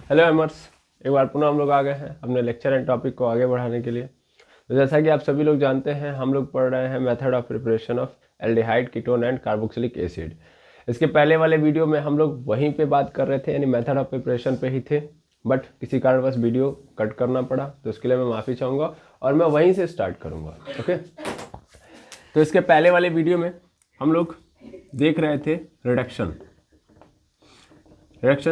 Hello एमर्स, एक बार पुनः हम लोग आ गए हैं अपने लेक्चर एंड टॉपिक को आगे बढ़ाने के लिए। तो जैसा कि आप सभी लोग जानते हैं, हम लोग पढ़ रहे हैं method of preparation of aldehyde, ketone and carboxylic acid. इसके पहले वाले वीडियो में हम लोग वहीं पे बात कर रहे थे, यानी मेथड ऑफ प्रिपरेशन पे ही थे, बट किसी कारणवश वीडियो कट करना पड़ा, तो उसके लिए मैं माफ़ी चाहूँगा और मैं वहीं से स्टार्ट करूँगा। ओके, तो इसके पहले वाले वीडियो में हम लोग देख रहे थे रिडक्शन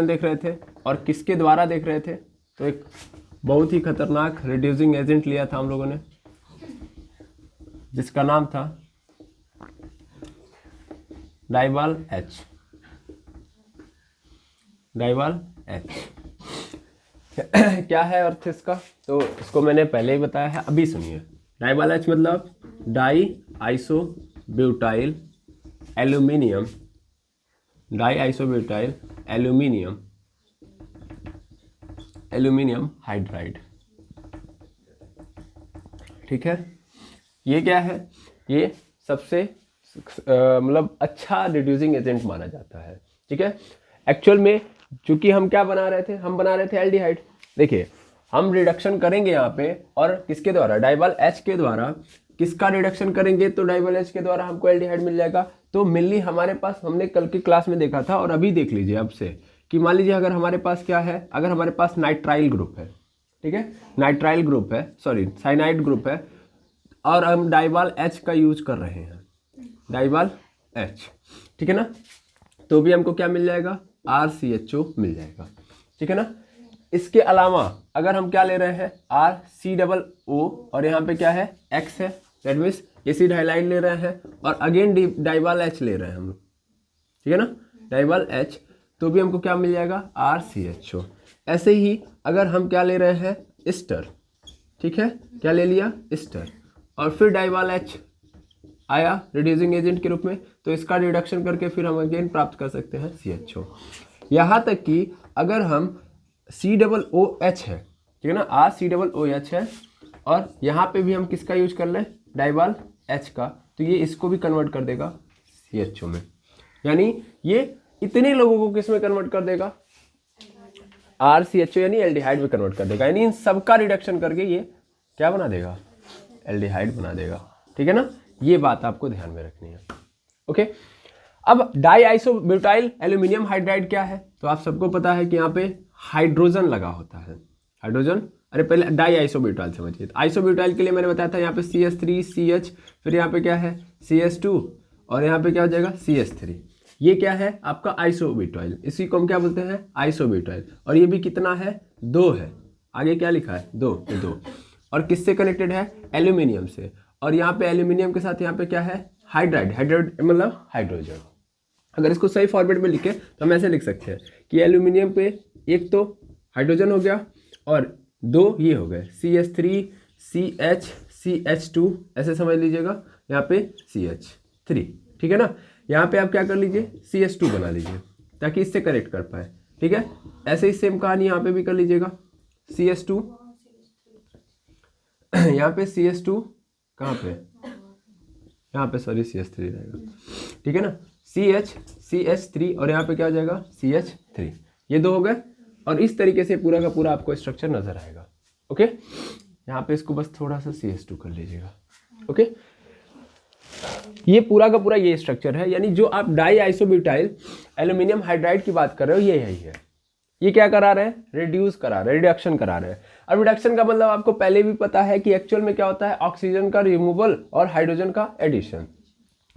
देख रहे थे, और किसके द्वारा देख रहे थे, तो एक बहुत ही खतरनाक रिड्यूसिंग एजेंट लिया था हम लोगों ने, जिसका नाम था डाइवाल एच। क्या है अर्थ इसका, तो इसको मैंने पहले ही बताया है, अभी सुनिए। डाइवाल एच मतलब die isobutyl aluminium, aluminium hydride. ठीक है, ये क्या है, ये सबसे मतलब अच्छा रिड्यूसिंग एजेंट माना जाता है। ठीक है, एक्चुअल में चूंकि हम क्या बना रहे थे, हम बना रहे थे एल्डिहाइड। देखिए, हम रिडक्शन करेंगे यहाँ पे, और किसके द्वारा, डाइवाल एच के द्वारा। किसका रिडक्शन करेंगे, तो डाइवाल एच के द्वारा हमको एल्डिहाइड मिल जाएगा। तो मेनली हमारे पास, हमने कल की क्लास में देखा था और अभी देख लीजिए अब से, कि मान लीजिए अगर हमारे पास क्या है, अगर हमारे पास नाइट्राइल ग्रुप है, ठीक है, नाइट्राइल ग्रुप है, सॉरी साइनाइड ग्रुप है, और हम डाइवाल एच का यूज कर रहे हैं, डाइवाल एच, ठीक है ना, तो भी हमको क्या मिल जाएगा, RCHO मिल जाएगा। ठीक है ना, इसके अलावा अगर हम क्या ले रहे हैं, RCOO, और यहाँ पे क्या है, X है, दैट मीन्स एसिड हाइलाइड ले रहे हैं, और अगेन डाइवाल एच ले रहे हैं हम लोग, ठीक है ना, डाइवाल एच, तो भी हमको क्या मिल जाएगा, RCHO। ऐसे ही अगर हम क्या ले रहे हैं, एस्टर, ठीक है, क्या ले लिया, एस्टर, और फिर डाइवाल एच आया रिड्यूसिंग एजेंट के रूप में, तो इसका रिडक्शन करके फिर हम अगेन प्राप्त कर सकते हैं CHO। यहाँ तक कि अगर हम COOH है, ठीक है ना, RCOOH है, और यहाँ पे भी हम किसका यूज कर लें, डाइवाल एच का, तो ये इसको भी कन्वर्ट कर देगा CHO में, यानी ये इतने लोगों को किस में कन्वर्ट कर देगा, RCHO यानी एल्डिहाइड में कन्वर्ट कर देगा, यानी इन सबका रिडक्शन करके ये क्या बना देगा, एल्डिहाइड बना देगा। ठीक है ना, ये बात आपको ध्यान में रखनी है। ओके, अब डाई आइसोब्यूटाइल एल्यूमिनियम हाइड्राइड क्या है, तो आप सबको पता है कि यहाँ पे हाइड्रोजन लगा होता है, हाइड्रोजन। अरे पहले डाई आइसोब्यूटाइल समझिए, आइसोब्यूटाइल के लिए मैंने बताया था यहाँ पे CH3 CH, फिर यहाँ पे क्या है CS2, और यहाँ पे क्या हो जाएगा CH3। ये क्या है आपका आइसोब्यूटाइल, इसी को हम क्या बोलते हैं, आइसोब्यूटाइल, और ये भी कितना है, 2 है, आगे क्या लिखा है, 2, और किससे कनेक्टेड है, एल्यूमिनियम से, और यहाँ पे एल्यूमिनियम के साथ यहाँ पे क्या है, हाइड्राइड मतलब हाइड्रोजन। अगर इसको सही फॉर्मेट में लिखे तो हम ऐसे लिख सकते हैं कि एल्यूमिनियम पे एक तो हाइड्रोजन हो गया, और 2 ये हो गए CH3 CH CH2, ऐसे समझ लीजिएगा, यहाँ पे CH3, ठीक है ना। यहाँ पे आप क्या कर लीजिए, CH2 बना लीजिए ताकि इससे कनेक्ट कर पाए। ठीक है, ऐसे ही सेम कहानी यहाँ पे भी कर लीजिएगा, CH2, यहाँ पे CH2 कहाँ पे, यहाँ पे सॉरी CH3 रहेगा, ठीक है ना, CH3, और यहाँ पे क्या हो जाएगा, CH3, ये 2 हो गए, और इस तरीके से पूरा का पूरा आपको स्ट्रक्चर नजर आएगा। ओके, यहाँ पे इसको बस थोड़ा सा CH2 कर लीजिएगा। ओके, ये पूरा का पूरा ये स्ट्रक्चर है, यानी जो आप डाई आइसोब्यूटाइल एल्यूमिनियम हाइड्राइड की बात कर रहे हो, ये यही है। ये क्या करा रहे हैं, रिड्यूस करा रहे हैं, रिडक्शन करा रहे हैं। अब रिडक्शन का मतलब आपको पहले भी पता है कि एक्चुअल में क्या होता है, ऑक्सीजन का रिमूवल और हाइड्रोजन का एडिशन।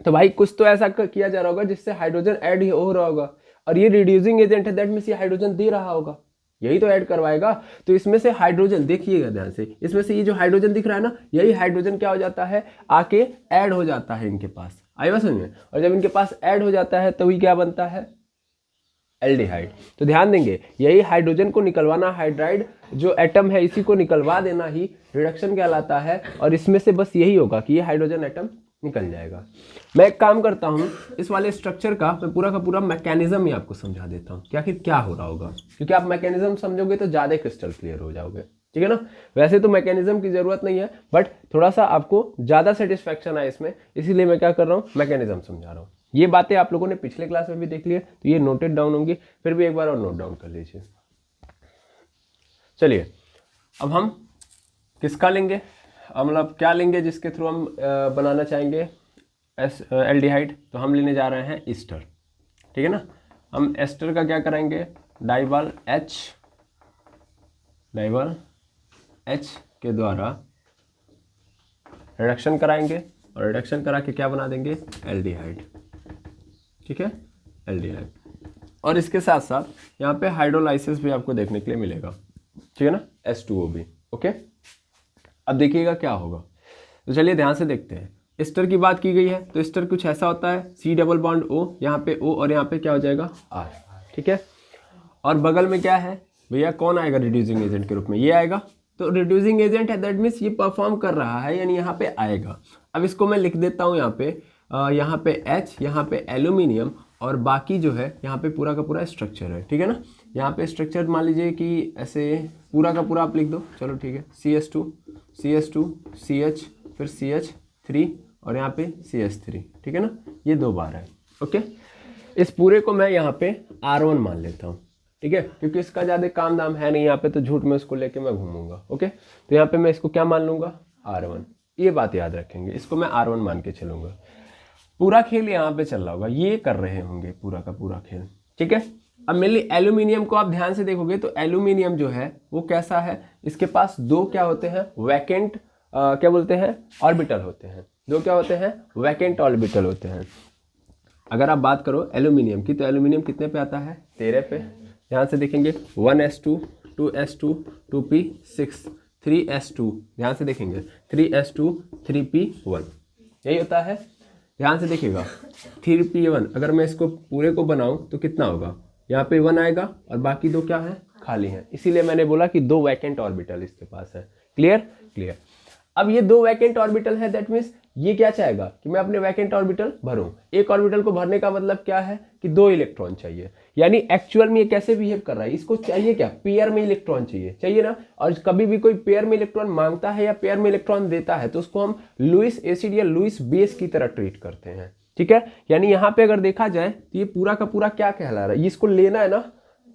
तो भाई कुछ तो ऐसा किया जा रहा होगा जिससे हाइड्रोजन ऐड हो रहा होगा, और ये रिड्यूसिंग एजेंट है, दैट मींस ये हाइड्रोजन दे रहा होगा, यही तो ऐड करवाएगा। तो इसमें से हाइड्रोजन, देखिएगा ध्यान से, इसमें से ये जो हाइड्रोजन दिख रहा है ना, यही हाइड्रोजन क्या हो जाता है, आके ऐड हो जाता है इनके पास, आई बात समझ में, और जब इनके पास ऐड हो जाता है तभी क्या बनता है, एल्डिहाइड। तो ध्यान देंगे, यही हाइड्रोजन को निकलवाना, हाइड्राइड जो एटम है इसी को निकलवा देना ही रिडक्शन कहलाता है, और इसमें से बस यही होगा कि ये हाइड्रोजन एटम निकल जाएगा। मैं एक काम करता हूँ, इस वाले स्ट्रक्चर का मैं पूरा का पूरा मैकेनिज्म ही आपको समझा देता हूँ कि आखिर क्या हो रहा होगा, क्योंकि आप मैकेनिज्म समझोगे तो ज़्यादा क्रिस्टल क्लियर हो जाओगे। ठीक है ना, वैसे तो मैकेनिज्म की जरूरत नहीं है, बट थोड़ा सा आपको ज़्यादा सेटिस्फैक्शन आए इसमें, इसीलिए मैं क्या कर रहा हूँ, मैकेनिज्म समझा रहा हूँ। ये बातें आप लोगों ने पिछले क्लास में भी देख ली है, तो ये नोटेड डाउन होंगी, फिर भी एक बार और नोट डाउन कर लीजिए। चलिए अब हम किसका लेंगे, मतलब क्या लेंगे जिसके थ्रू हम बनाना चाहेंगे एल्डिहाइड। तो हम लेने जा रहे हैं ईस्टर, ठीक है ना। हम एस्टर का क्या कराएंगे, डाइवाल H के द्वारा रिडक्शन कराएंगे और रिडक्शन करा के क्या बना देंगे, एल्डिहाइड, ठीक है, एल्डिहाइड। और इसके साथ साथ यहाँ पे हाइड्रोलाइसिस भी आपको देखने के लिए मिलेगा, ठीक है ना, H2O भी। ओके, अब देखिएगा क्या होगा। तो चलिए ध्यान से देखते हैं। एस्टर की बात की गई है तो एस्टर कुछ ऐसा होता है, C डबल बॉन्ड O, यहाँ पे O और यहाँ पे क्या हो जाएगा R, ठीक है। और बगल में क्या है भैया, कौन आएगा रिड्यूसिंग एजेंट के रूप में, ये आएगा। तो रिड्यूसिंग एजेंट है, दैट मीन्स ये परफॉर्म कर रहा है, यानी यहाँ पे आएगा। अब इसको मैं लिख देता हूँ यहाँ पे H, यहाँ पे एल्यूमिनियम, और बाकी जो है यहाँ पे पूरा का पूरा स्ट्रक्चर है, ठीक है ना। यहाँ पे स्ट्रक्चर मान लीजिए कि ऐसे पूरा का पूरा आप लिख दो, चलो ठीक है, CH2 CH, फिर CH3 और यहाँ पे CH3, ठीक है ना, ये 2 बार है। ओके, इस पूरे को मैं यहाँ पे R1 मान लेता हूँ, ठीक है, क्योंकि इसका ज़्यादा काम दाम है नहीं यहाँ पे, तो झूठ में उसको लेके मैं घूमूंगा। ओके, तो यहाँ पे मैं इसको क्या मान लूँगा, R1, ये बात याद रखेंगे, इसको मैं R1 मान के चलूँगा। पूरा खेल यहाँ पे चल रहा होगा, ये कर रहे होंगे पूरा का पूरा खेल, ठीक है। अब मेनली एल्यूमिनियम को आप ध्यान से देखोगे तो एल्यूमिनियम जो है वो कैसा है, इसके पास 2 क्या होते हैं, वैकेंट क्या बोलते हैं, ऑर्बिटल होते हैं। 2 क्या होते हैं, वैकेंट ऑर्बिटल होते हैं। अगर आप बात करो एल्यूमिनियम की, तो एल्यूमिनियम कितने पे आता है, 13 पे। ध्यान से देखेंगे 1s2 2s2 2p 6 3s2, ध्यान से देखेंगे 3s2 3p1, यही होता है। ध्यान से देखिएगा 3p1, अगर मैं इसको पूरे को बनाऊं तो कितना होगा, यहाँ पे 1 आएगा और बाकी 2 क्या है, खाली है। इसीलिए मैंने बोला कि 2 वैकेंट ऑर्बिटल इसके पास है। क्लियर। अब ये 2 वैकेंट ऑर्बिटल है, दैट मीन्स ये क्या चाहेगा कि मैं अपने वैकेंट ऑर्बिटल भरूं। एक ऑर्बिटल को भरने का मतलब क्या है कि 2 इलेक्ट्रॉन चाहिए, यानी एक्चुअल में ये कैसे बिहेव कर रहा है, इसको चाहिए क्या, पेयर में इलेक्ट्रॉन चाहिए ना। और कभी भी कोई पेयर में इलेक्ट्रॉन मांगता है या पेयर में इलेक्ट्रॉन देता है तो उसको हम लुईस एसिड या लुईस बेस की तरह ट्रीट करते हैं, ठीक है। यानी यहाँ पे अगर देखा जाए तो ये पूरा का पूरा क्या कहला रहा है, इसको लेना है ना,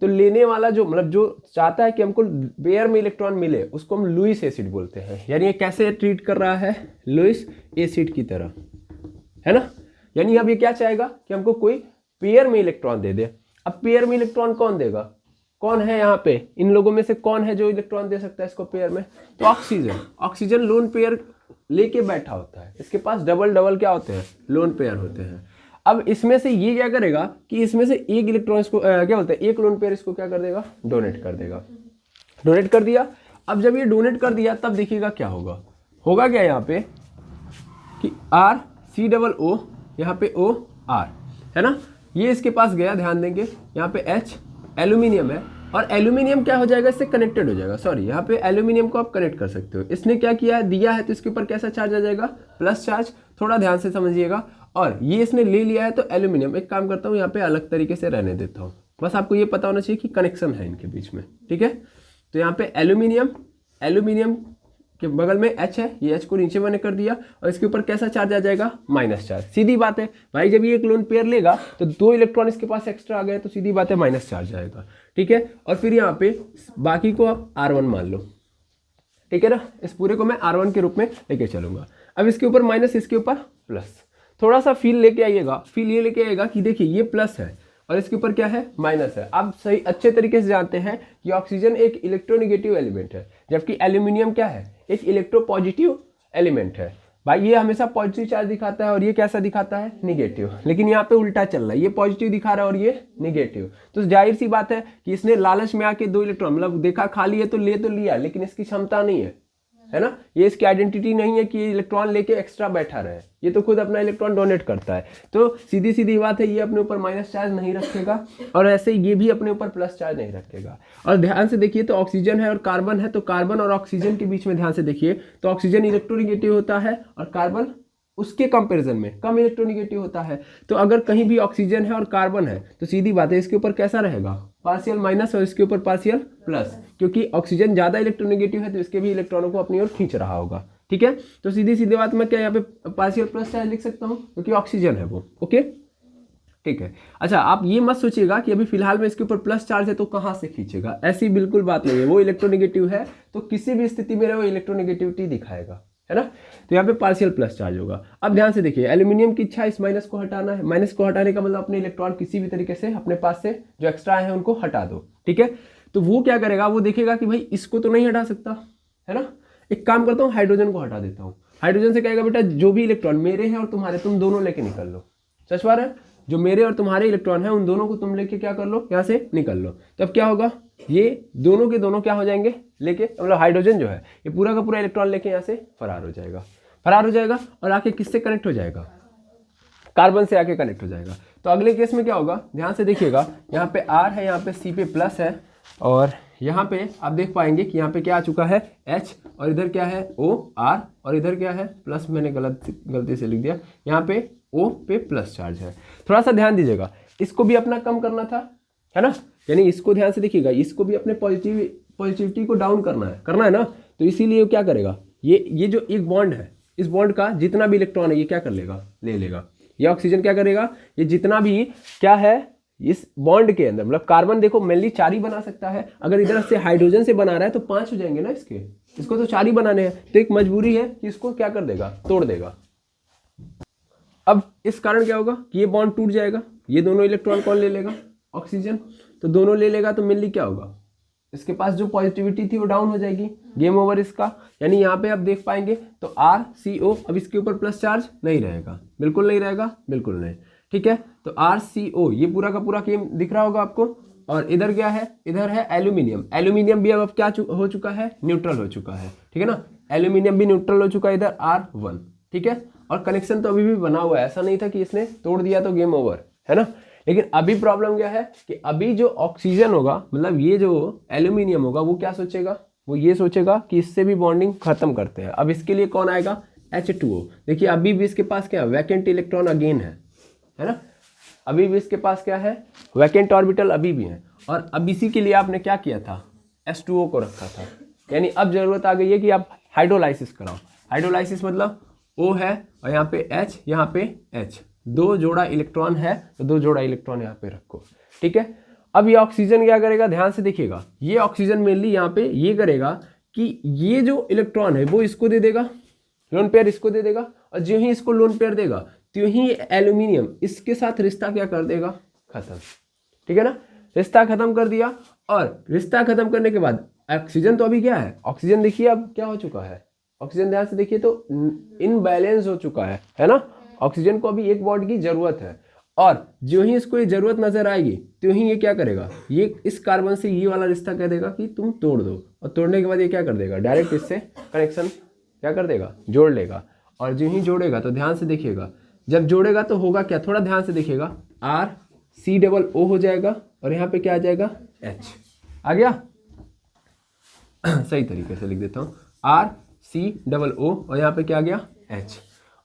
तो लेने वाला जो मतलब जो चाहता है कि हमको पेयर में इलेक्ट्रॉन मिले उसको हम लुईस एसिड बोलते हैं। यानी ये कैसे ट्रीट कर रहा है, लुईस एसिड की तरह, है ना। यानी अब ये क्या चाहेगा कि हमको कोई पेयर में इलेक्ट्रॉन दे दे। अब पेयर में इलेक्ट्रॉन कौन देगा, कौन है यहाँ पे, इन लोगों में से कौन है जो इलेक्ट्रॉन दे सकता है इसको पेयर में, तो ऑक्सीजन लोन पेयर लेके बैठा होता है, इसके पास डबल क्या होते हैं, लोन पेयर होते हैं। अब इसमें से ये क्या करेगा कि इसमें से एक इलेक्ट्रॉन इसको क्या बोलते हैं, एक लोन पेयर इसको क्या कर देगा, डोनेट कर देगा। डोनेट कर दिया। अब जब ये डोनेट कर दिया तब देखिएगा क्या होगा क्या यहाँ पे कि R C डबल O, यहाँ पे O R, है ना, ये इसके पास गया, ध्यान देंगे यहाँ पे H एल्यूमिनियम है, और एल्यूमिनियम क्या हो जाएगा, इससे कनेक्टेड हो जाएगा। सॉरी, यहाँ पे एल्यूमिनियम को आप कनेक्ट कर सकते हो। इसने क्या किया है, दिया है, तो इसके ऊपर कैसा चार्ज आ जाएगा, प्लस चार्ज। थोड़ा ध्यान से समझिएगा। और ये इसने ले लिया है तो एल्यूमिनियम, एक काम करता हूँ यहाँ पे अलग तरीके से रहने देता हूँ, बस आपको ये पता होना चाहिए कि कनेक्शन है इनके बीच में, ठीक है। तो यहाँ पे एल्यूमिनियम के बगल में H है, ये H को नीचे मैंने कर दिया, और इसके ऊपर कैसा चार्ज आ जाएगा, माइनस चार्ज। सीधी बात है भाई, जब ये एक लोन पेयर लेगा तो 2 इलेक्ट्रॉन इसके पास एक्स्ट्रा आ गए, तो सीधी बात है माइनस चार्ज आएगा, ठीक है। और फिर यहाँ पे बाकी को आप R1 मान लो, ठीक है ना। इस पूरे को मैं R1 के रूप में लेके चलूंगा। अब इसके ऊपर माइनस, इसके ऊपर प्लस। थोड़ा सा फील लेके आइएगा, फील ये लेके आइएगा कि देखिए ये प्लस है और इसके ऊपर क्या है, माइनस है। आप सही अच्छे तरीके से जानते हैं कि ऑक्सीजन एक इलेक्ट्रोनेगेटिव एलिमेंट है, जबकि एल्यूमिनियम क्या है, एक इलेक्ट्रोपॉजिटिव एलिमेंट है। भाई ये हमेशा पॉजिटिव चार्ज दिखाता है और ये कैसा दिखाता है, निगेटिव। लेकिन यहाँ पे उल्टा चल रहा है, ये पॉजिटिव दिखा रहा है और ये निगेटिव। तो जाहिर सी बात है कि इसने लालच में आके 2 इलेक्ट्रॉन, मतलब देखा खाली है तो ले तो लिया, लेकिन इसकी क्षमता नहीं है ना, ये इसकी आइडेंटिटी नहीं है कि ये इलेक्ट्रॉन लेके एक्स्ट्रा बैठा रहे, ये तो खुद अपना इलेक्ट्रॉन डोनेट करता है। तो सीधी बात है, ये अपने ऊपर माइनस चार्ज नहीं रखेगा और ऐसे ये भी अपने ऊपर प्लस चार्ज नहीं रखेगा। और ध्यान से देखिए तो ऑक्सीजन है और कार्बन है, तो कार्बन और ऑक्सीजन के बीच में ध्यान से देखिए तो ऑक्सीजन इलेक्ट्रोनेगेटिव होता है और कार्बन उसके कंपैरिजन में कम इलेक्ट्रोनेगेटिव होता है। तो अगर कहीं भी ऑक्सीजन है और कार्बन है तो सीधी बात है इसके ऊपर कैसा रहेगा, पार्शियल माइनस, और इसके ऊपर पार्शियल प्लस, क्योंकि ऑक्सीजन ज्यादा इलेक्ट्रोनेगेटिव है तो इसके भी इलेक्ट्रॉनों को अपनी ओर खींच रहा होगा, ठीक है। तो सीधी बात मैं क्या यहाँ पे पार्शियल प्लस चार्ज लिख सकता हूँ क्योंकि ऑक्सीजन है वो, ओके। ठीक है। अच्छा, आप ये मत सोचिएगा कि अभी फिलहाल में इसके ऊपर प्लस चार्ज है तो कहाँ से खींचेगा, ऐसी बिल्कुल बात नहीं है। वो इलेक्ट्रोनेगेटिव है तो किसी भी स्थिति में वो इलेक्ट्रोनेगेटिविटी दिखाएगा, है ना। तो यहाँ पे पार्शियल प्लस चार्ज होगा। अब ध्यान से देखिए, एल्यूमिनियम की इच्छा इस माइनस को हटाना है। माइनस को हटाने का मतलब अपने इलेक्ट्रॉन किसी भी तरीके से अपने पास से जो एक्स्ट्रा है उनको हटा दो, ठीक है। तो वो क्या करेगा, वो देखेगा कि भाई इसको तो नहीं हटा सकता, है ना। एक काम करता हूँ, हाइड्रोजन को हटा देता हूँ। हाइड्रोजन से कहेगा बेटा जो भी इलेक्ट्रॉन मेरे हैं और तुम्हारे, तुम दोनों लेके निकल लो। सच बात है, जो मेरे और तुम्हारे इलेक्ट्रॉन है उन दोनों को तुम लेके क्या कर लो, यहाँ से निकल लो। तब क्या होगा, ये दोनों के दोनों क्या हो जाएंगे लेके, मतलब हाइड्रोजन जो है ये पूरा का पूरा इलेक्ट्रॉन लेके यहाँ से फरार हो जाएगा। फरार हो जाएगा और आके किससे कनेक्ट हो जाएगा, कार्बन से आके कनेक्ट हो जाएगा। तो अगले केस में क्या होगा, ध्यान से देखिएगा, यहाँ पे R है, यहाँ पे C पे प्लस है, और यहाँ पे आप देख पाएंगे कि यहाँ पे क्या आ चुका है H, और इधर क्या है OR, और इधर क्या है प्लस, मैंने गलती से लिख दिया, यहाँ पे O पे प्लस चार्ज है। थोड़ा सा ध्यान दीजिएगा, इसको भी अपना कम करना था, है ना। यानी इसको ध्यान से देखिएगा, इसको भी अपने पॉजिटिविटी को डाउन करना है ना। तो इसीलिए क्या करेगा, ये जो एक बॉन्ड है, इस बॉन्ड का जितना भी इलेक्ट्रॉन है ये क्या कर लेगा, ले लेगा। ये ऑक्सीजन क्या करेगा, ये जितना भी क्या है इस बॉन्ड के अंदर, मतलब कार्बन देखो मेनली 4 ही बना सकता है। अगर इधर से हाइड्रोजन से बना रहा है तो 5 हो जाएंगे ना इसको तो 4 ही बनाने हैं। तो एक मजबूरी है कि इसको क्या कर देगा, तोड़ देगा। अब इस कारण क्या होगा कि ये बॉन्ड टूट जाएगा, ये दोनों इलेक्ट्रॉन कौन ले लेगा, ऑक्सीजन। तो दोनों ले लेगा तो मेनली क्या होगा, इसके पास जो पॉजिटिविटी थी वो डाउन हो जाएगी, गेम ओवर इसका। यानी यहाँ पे आप देख पाएंगे तो RCO, अब इसके ऊपर प्लस चार्ज नहीं रहेगा, बिल्कुल नहीं रहेगा, बिल्कुल नहीं, ठीक है। तो RCO ये पूरा का पूरा गेम दिख रहा होगा आपको। और इधर क्या है, इधर है एल्यूमिनियम। एल्यूमिनियम भी अब क्या हो चुका है, न्यूट्रल हो चुका है, ठीक है ना। एल्यूमिनियम भी न्यूट्रल हो चुका है, इधर R1, ठीक है। और कनेक्शन तो अभी भी बना हुआ है, ऐसा नहीं था कि इसने तोड़ दिया तो गेम ओवर, है ना। लेकिन अभी प्रॉब्लम क्या है कि अभी जो ऑक्सीजन होगा, मतलब ये जो एल्यूमिनियम होगा, वो क्या सोचेगा, वो ये सोचेगा कि इससे भी बॉन्डिंग खत्म करते हैं। अब इसके लिए कौन आएगा, H2O। देखिए अभी भी इसके पास क्या, वैकेंट इलेक्ट्रॉन अगेन है ना। अभी भी इसके पास क्या है, वैकेंट ऑर्बिटल अभी भी है। और अब इसी के लिए आपने क्या किया था, H2O को रखा था। यानी अब जरूरत आ गई है कि आप हाइड्रोलाइसिस कराओ। हाइड्रोलाइसिस मतलब O है और यहाँ पे H, यहाँ पे H, 2 जोड़ा इलेक्ट्रॉन है तो 2 जोड़ा इलेक्ट्रॉन यहाँ पे रखो, ठीक है। अब ये ऑक्सीजन क्या करेगा, ध्यान से देखिएगा, ये ऑक्सीजन मेनली यहाँ पे ये करेगा कि ये जो इलेक्ट्रॉन है वो इसको दे देगा, लोन पेयर इसको दे देगा, और जो ही इसको लोन पेयर देगा तो ही एल्यूमिनियम इसके साथ रिश्ता क्या कर देगा, खत्म, ठीक है ना। रिश्ता खत्म कर दिया, और रिश्ता खत्म करने के बाद ऑक्सीजन तो अभी क्या है, ऑक्सीजन देखिए अब क्या हो चुका है, ऑक्सीजन ध्यान से देखिए तो इनबैलेंस हो चुका है ना। ऑक्सीजन को अभी एक बॉन्ड की जरूरत है, और जो ही इसको ये जरूरत नजर आएगी तो ही ये क्या करेगा, ये इस कार्बन से ये वाला रिश्ता कह देगा कि तुम तोड़ दो, और तोड़ने के बाद ये क्या कर देगा, डायरेक्ट इससे कनेक्शन क्या कर देगा, जोड़ लेगा। और जो ही जोड़ेगा तो ध्यान से देखिएगा, जब जोड़ेगा तो होगा क्या, थोड़ा ध्यान से देखिएगा, RCOO हो जाएगा, और यहाँ पे क्या आ जाएगा, H आ गया। सही तरीके से लिख देता हूँ, RCOO, और यहाँ पे क्या आ गया, H।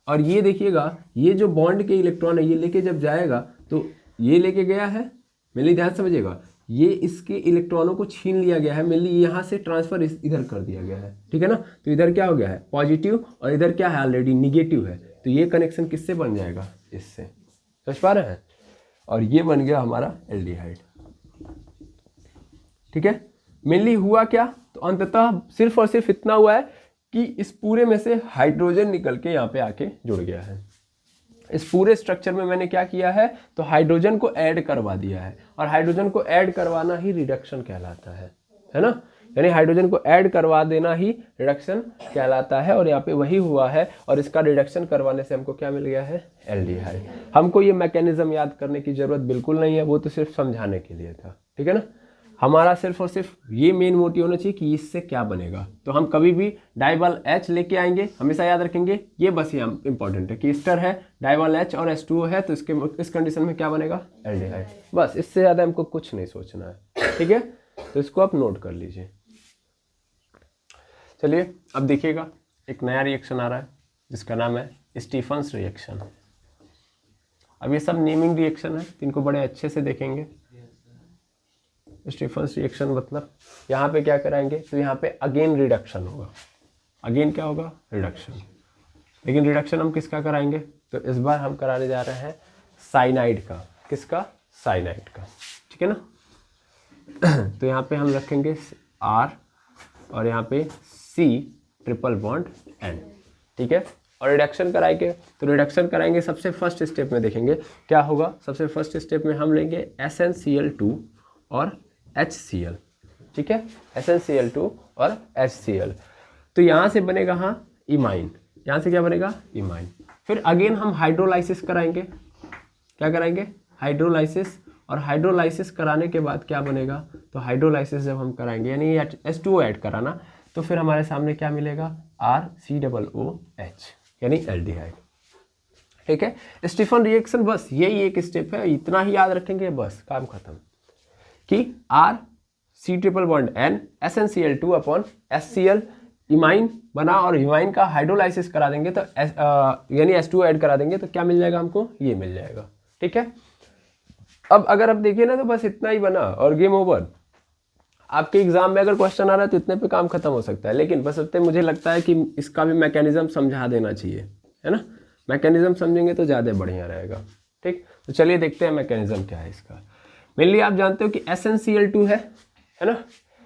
और ये देखिएगा, ये जो बॉन्ड के इलेक्ट्रॉन है ये लेके जब जाएगा तो ये लेके गया है, मेनली ध्यान समझिएगा, ये इसके इलेक्ट्रॉनों को छीन लिया गया है, मेनली यहाँ से ट्रांसफर इधर कर दिया गया है, ठीक है ना। तो इधर क्या हो गया है, पॉजिटिव, और इधर क्या है, ऑलरेडी निगेटिव है। तो ये कनेक्शन किससे बन जाएगा, इससे, समझ पा रहे हैं। और ये बन गया हमारा एल्डिहाइड, ठीक है। मेनली हुआ क्या, तो अंततः सिर्फ और सिर्फ इतना हुआ है कि इस पूरे में से हाइड्रोजन निकल के यहाँ पे आके जुड़ गया है। इस पूरे स्ट्रक्चर में मैंने क्या किया है, तो हाइड्रोजन को ऐड करवा दिया है, और हाइड्रोजन को ऐड करवाना ही रिडक्शन कहलाता है ना। यानी हाइड्रोजन को ऐड करवा देना ही रिडक्शन कहलाता है, और यहाँ पे वही हुआ है। और इसका रिडक्शन करवाने से हमको क्या मिल गया है, एल्डिहाइड। हमको ये मैकेनिज्म याद करने की जरूरत बिल्कुल नहीं है, वो तो सिर्फ समझाने के लिए था, ठीक है ना। हमारा सिर्फ और सिर्फ ये मेन मोटिव होना चाहिए कि इससे क्या बनेगा। तो हम कभी भी डाइबल H लेके आएंगे, हमेशा याद रखेंगे, ये बस ये इंपॉर्टेंट है कि ईस्टर है, डाइबल H और H2O है, तो इस कंडीशन में क्या बनेगा, एल्डिहाइड। बस इससे ज़्यादा हमको कुछ नहीं सोचना है, ठीक है। तो इसको आप नोट कर लीजिए। चलिए अब देखिएगा, एक नया रिएक्शन आ रहा है जिसका नाम है स्टीफन्स रिएक्शन। अब ये सब नेमिंग रिएक्शन है, इनको बड़े अच्छे से देखेंगे। स्टीफन्स रिएक्शन मतलब यहाँ पे क्या कराएंगे, तो यहाँ पे अगेन रिडक्शन होगा। अगेन क्या होगा, रिडक्शन। लेकिन रिडक्शन हम किसका कराएंगे, तो इस बार हम कराने जा रहे हैं साइनाइड का। किसका, साइनाइड का, ठीक है ना। तो यहाँ पे हम रखेंगे R और यहाँ पे C ट्रिपल बॉन्ड N, ठीक है। और रिडक्शन कराएंगे, तो रिडक्शन कराएंगे सबसे फर्स्ट स्टेप में देखेंगे क्या होगा। सबसे फर्स्ट स्टेप में हम लेंगे SnCl2 और HCl, ठीक है, SnCl2 और HCl। तो यहाँ से बनेगा हाँ इमाइन, यहाँ से क्या बनेगा, इमाइन। फिर अगेन हम हाइड्रोलाइसिस कराएंगे, क्या कराएंगे, हाइड्रोलाइसिस। और हाइड्रोलाइसिस कराने के बाद क्या बनेगा, तो हाइड्रोलाइसिस जब हम कराएंगे यानी H2O ऐड कराना, तो फिर हमारे सामने क्या मिलेगा, RCOOH यानी एल्डिहाइड, ठीक है। स्टीफन रिएक्शन बस यही एक स्टेप है, इतना ही याद रखेंगे, बस काम खत्म। कि RC triple bond N SnCl2 upon HCl imine बना, और इमाइन का हाइड्रोलाइसिस करा देंगे तो यानी H2O ऐड करा देंगे तो क्या मिल जाएगा हमको, ये मिल जाएगा, ठीक है। अब अगर आप देखिए ना तो बस इतना ही बना और गेम ओवर। आपके एग्जाम में अगर क्वेश्चन आ रहा है तो इतने पे काम खत्म हो सकता है, लेकिन बस इतने मुझे लगता है कि इसका भी मैकेनिज्म समझा देना चाहिए, है ना। मैकेनिज्म समझेंगे तो ज़्यादा बढ़िया रहेगा, ठीक। तो चलिए देखते हैं मैकेनिज्म क्या है इसका। मेनली आप जानते हो कि SnCl2 है ना।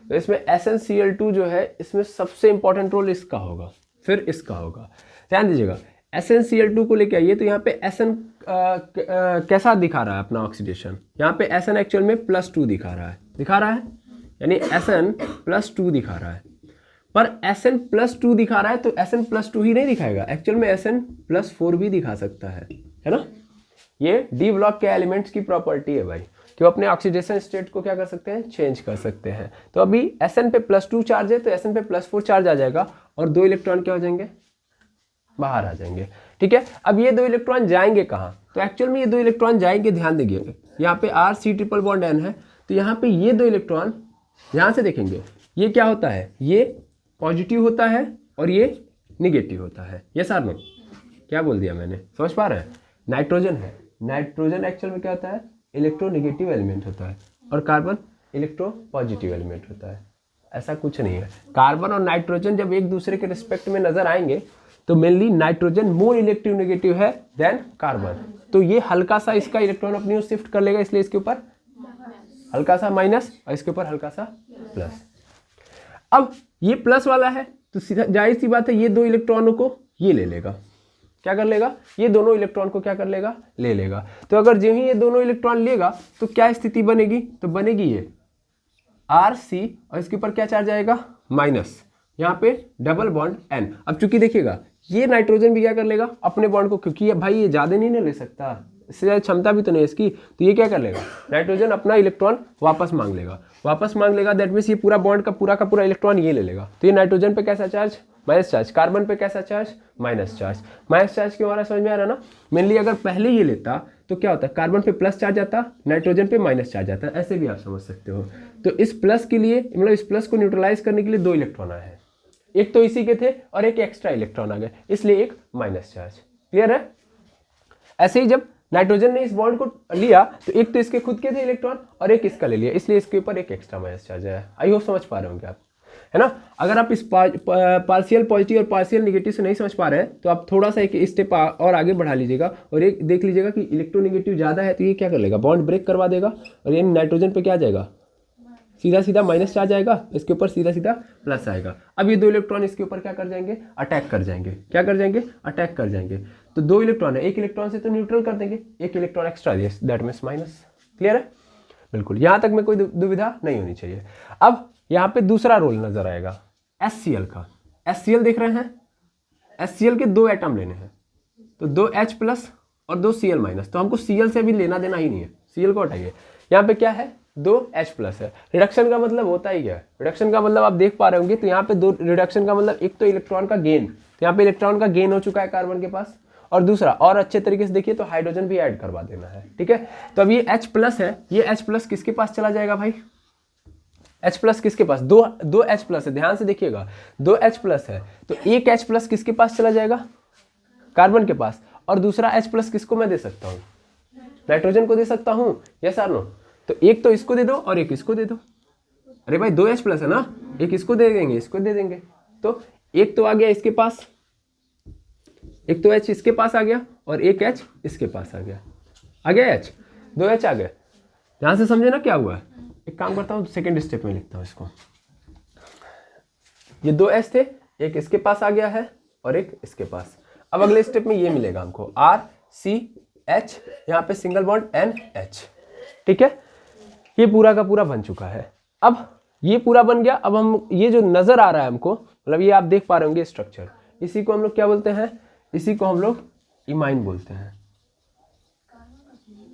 तो इसमें SnCl2 जो है इसमें सबसे इंपॉर्टेंट रोल इसका होगा, फिर इसका होगा। ध्यान दीजिएगा, SnCl2 को लेके आइए तो यहाँ पे Sn कैसा दिखा रहा है अपना ऑक्सीडेशन, यहाँ पे Sn एक्चुअल में +2 दिखा रहा है, यानी Sn+2 दिखा रहा है। पर Sn+2 दिखा रहा है तो Sn+2 ही नहीं दिखाएगा, एक्चुअल में Sn+4 भी दिखा सकता है ना। ये डी ब्लॉक के एलिमेंट्स की प्रॉपर्टी है भाई, कि वो अपने ऑक्सीडेशन स्टेट को क्या कर सकते हैं, चेंज कर सकते हैं। तो अभी Sn पे +2 चार्ज है तो Sn पे +4 चार्ज आ जाएगा और 2 इलेक्ट्रॉन क्या हो जाएंगे, बाहर आ जाएंगे, ठीक है। अब ये 2 इलेक्ट्रॉन जाएंगे कहाँ, तो एक्चुअल में ये 2 इलेक्ट्रॉन जाएंगे, ध्यान दीजिए, यहाँ पे RC ट्रिपल बॉन्ड N है, तो यहाँ पे ये 2 इलेक्ट्रॉन यहाँ से देखेंगे, ये क्या होता है, ये पॉजिटिव होता है और ये निगेटिव होता है। ये सर नो क्या बोल दिया मैंने, समझ पा रहे हैं। नाइट्रोजन है, नाइट्रोजन एक्चुअल में क्या होता है, इलेक्ट्रोनेगेटिव एलिमेंट होता है, और कार्बन इलेक्ट्रो पॉजिटिव एलिमेंट होता है। ऐसा कुछ नहीं है, कार्बन और नाइट्रोजन जब एक दूसरे के रिस्पेक्ट में नजर आएंगे तो मेनली नाइट्रोजन मोर इलेक्ट्रो नेगेटिव है देन कार्बन, तो ये हल्का सा इसका इलेक्ट्रॉन अपनी ओर शिफ्ट कर लेगा, इसलिए इसके ऊपर हल्का सा माइनस और इसके ऊपर हल्का सा प्लस। अब ये प्लस वाला है तो सीधा जाहिर सी बात है ये 2 इलेक्ट्रॉनों को ये ले लेगा, क्या कर लेगा, ये दोनों इलेक्ट्रॉन को क्या कर लेगा, ले लेगा। तो अगर जो ही ये दोनों इलेक्ट्रॉन लेगा तो क्या स्थिति बनेगी, तो बनेगी ये RC और इसके ऊपर क्या चार्ज आएगा, माइनस, यहाँ पे डबल बॉन्ड N। अब चूंकि देखिएगा ये नाइट्रोजन भी क्या कर लेगा, अपने बॉन्ड को, क्योंकि ये भाई ये ज़्यादा नहीं ना ले सकता, इससे ज़्यादा क्षमता भी तो नहीं इसकी, तो ये क्या कर लेगा, नाइट्रोजन अपना इलेक्ट्रॉन वापस मांग लेगा, दैट मीन्स ये पूरा बॉन्ड का पूरा इलेक्ट्रॉन ये ले लेगा। तो ये नाइट्रोजन पे कैसा चार्ज, माइनस चार्ज, कार्बन पे कैसा चार्ज, माइनस चार्ज क्यों आ रहा है, समझ में आ रहा है ना। मेनली अगर पहले ये लेता तो क्या होता है, कार्बन पे प्लस चार्ज आता, नाइट्रोजन पे माइनस चार्ज आता, ऐसे भी आप समझ सकते हो। तो इस प्लस के लिए, मतलब इस प्लस को न्यूट्रलाइज करने के लिए 2 इलेक्ट्रॉन आए हैं, एक तो इसी के थे और एक एक्स्ट्रा इलेक्ट्रॉन आ गए, इसलिए एक माइनस चार्ज, क्लियर है। ऐसे ही जब नाइट्रोजन ने इस बॉन्ड को लिया तो एक तो इसके खुद के थे इलेक्ट्रॉन और एक इसका ले लिया, इसलिए इसके ऊपर एक एक्स्ट्रा माइनस चार्ज आया। आई होप समझ पा रहे होंगे आप, है ना। अगर आप इस पार्शियल पॉजिटिव और पार्शियल नेगेटिव से नहीं समझ पा रहे हैं तो आप थोड़ा सा एक स्टेप और आगे बढ़ा लीजिएगा और एक देख लीजिएगा कि इलेक्ट्रोनेगेटिव ज़्यादा है तो ये क्या कर लेगा, बॉन्ड ब्रेक करवा देगा और ये नाइट्रोजन पे क्या आ जाएगा, सीधा माइनस चार्ज आएगा, इसके ऊपर सीधा प्लस आएगा। अब ये 2 इलेक्ट्रॉन इसके ऊपर क्या कर जाएंगे, अटैक कर जाएंगे, तो 2 इलेक्ट्रॉन है, एक इलेक्ट्रॉन से तो न्यूट्रल कर देंगे, एक इलेक्ट्रॉन एक्स्ट्रा दिया, दैट मीन्स माइनस, क्लियर है, बिल्कुल। यहाँ तक में कोई दुविधा नहीं होनी चाहिए। अब यहाँ पे दूसरा रोल नजर आएगा HCl का, HCl देख रहे हैं, HCl के 2 एटम लेने हैं, तो 2 H प्लस और 2 Cl माइनस, तो हमको Cl से भी लेना देना ही नहीं है, Cl को हटाइए। यहाँ पे क्या है, 2 H प्लस है। रिडक्शन का मतलब होता ही क्या है, रिडक्शन का मतलब आप देख पा रहे होंगे, तो यहाँ पे 2 रिडक्शन का मतलब एक तो इलेक्ट्रॉन का गेन, तो यहाँ पे इलेक्ट्रॉन का गेन हो चुका है कार्बन के पास, और दूसरा और अच्छे तरीके से देखिए तो हाइड्रोजन भी ऐड करवा देना है, ठीक है। तो अब ये H प्लस है, ये H प्लस किसके पास चला जाएगा भाई, H प्लस किसके पास, दो H प्लस है, ध्यान से देखिएगा 2 H प्लस है, तो एक H प्लस किसके पास चला जाएगा, कार्बन के पास, और दूसरा H प्लस किसको मैं दे सकता हूँ, नाइट्रोजन को दे सकता हूँ, यस और नो। तो एक तो इसको दे दो और एक इसको दे दो, अरे भाई 2 H प्लस है ना, एक इसको दे देंगे, इसको दे देंगे, तो एक तो आ गया इसके पास, एक तो H इसके पास आ गया और एक H इसके पास आ गया H। 2H आ गए। ध्यान से समझे ना क्या हुआ है। एक काम करता हूँ, सेकेंड स्टेप में लिखता हूँ इसको। ये 2H थे, एक इसके पास आ गया है और एक इसके पास। अब अगले स्टेप में ये मिलेगा हमको RCH, यहाँ पे सिंगल बॉन्ड NH। ठीक है, ये पूरा का पूरा बन चुका है। अब ये पूरा बन गया। अब हम ये जो नजर आ रहा है हमको, मतलब ये आप देख पा रहे होंगे स्ट्रक्चर, इसी को हम लोग क्या बोलते हैं, इसी को हम लोग इमाइन बोलते हैं।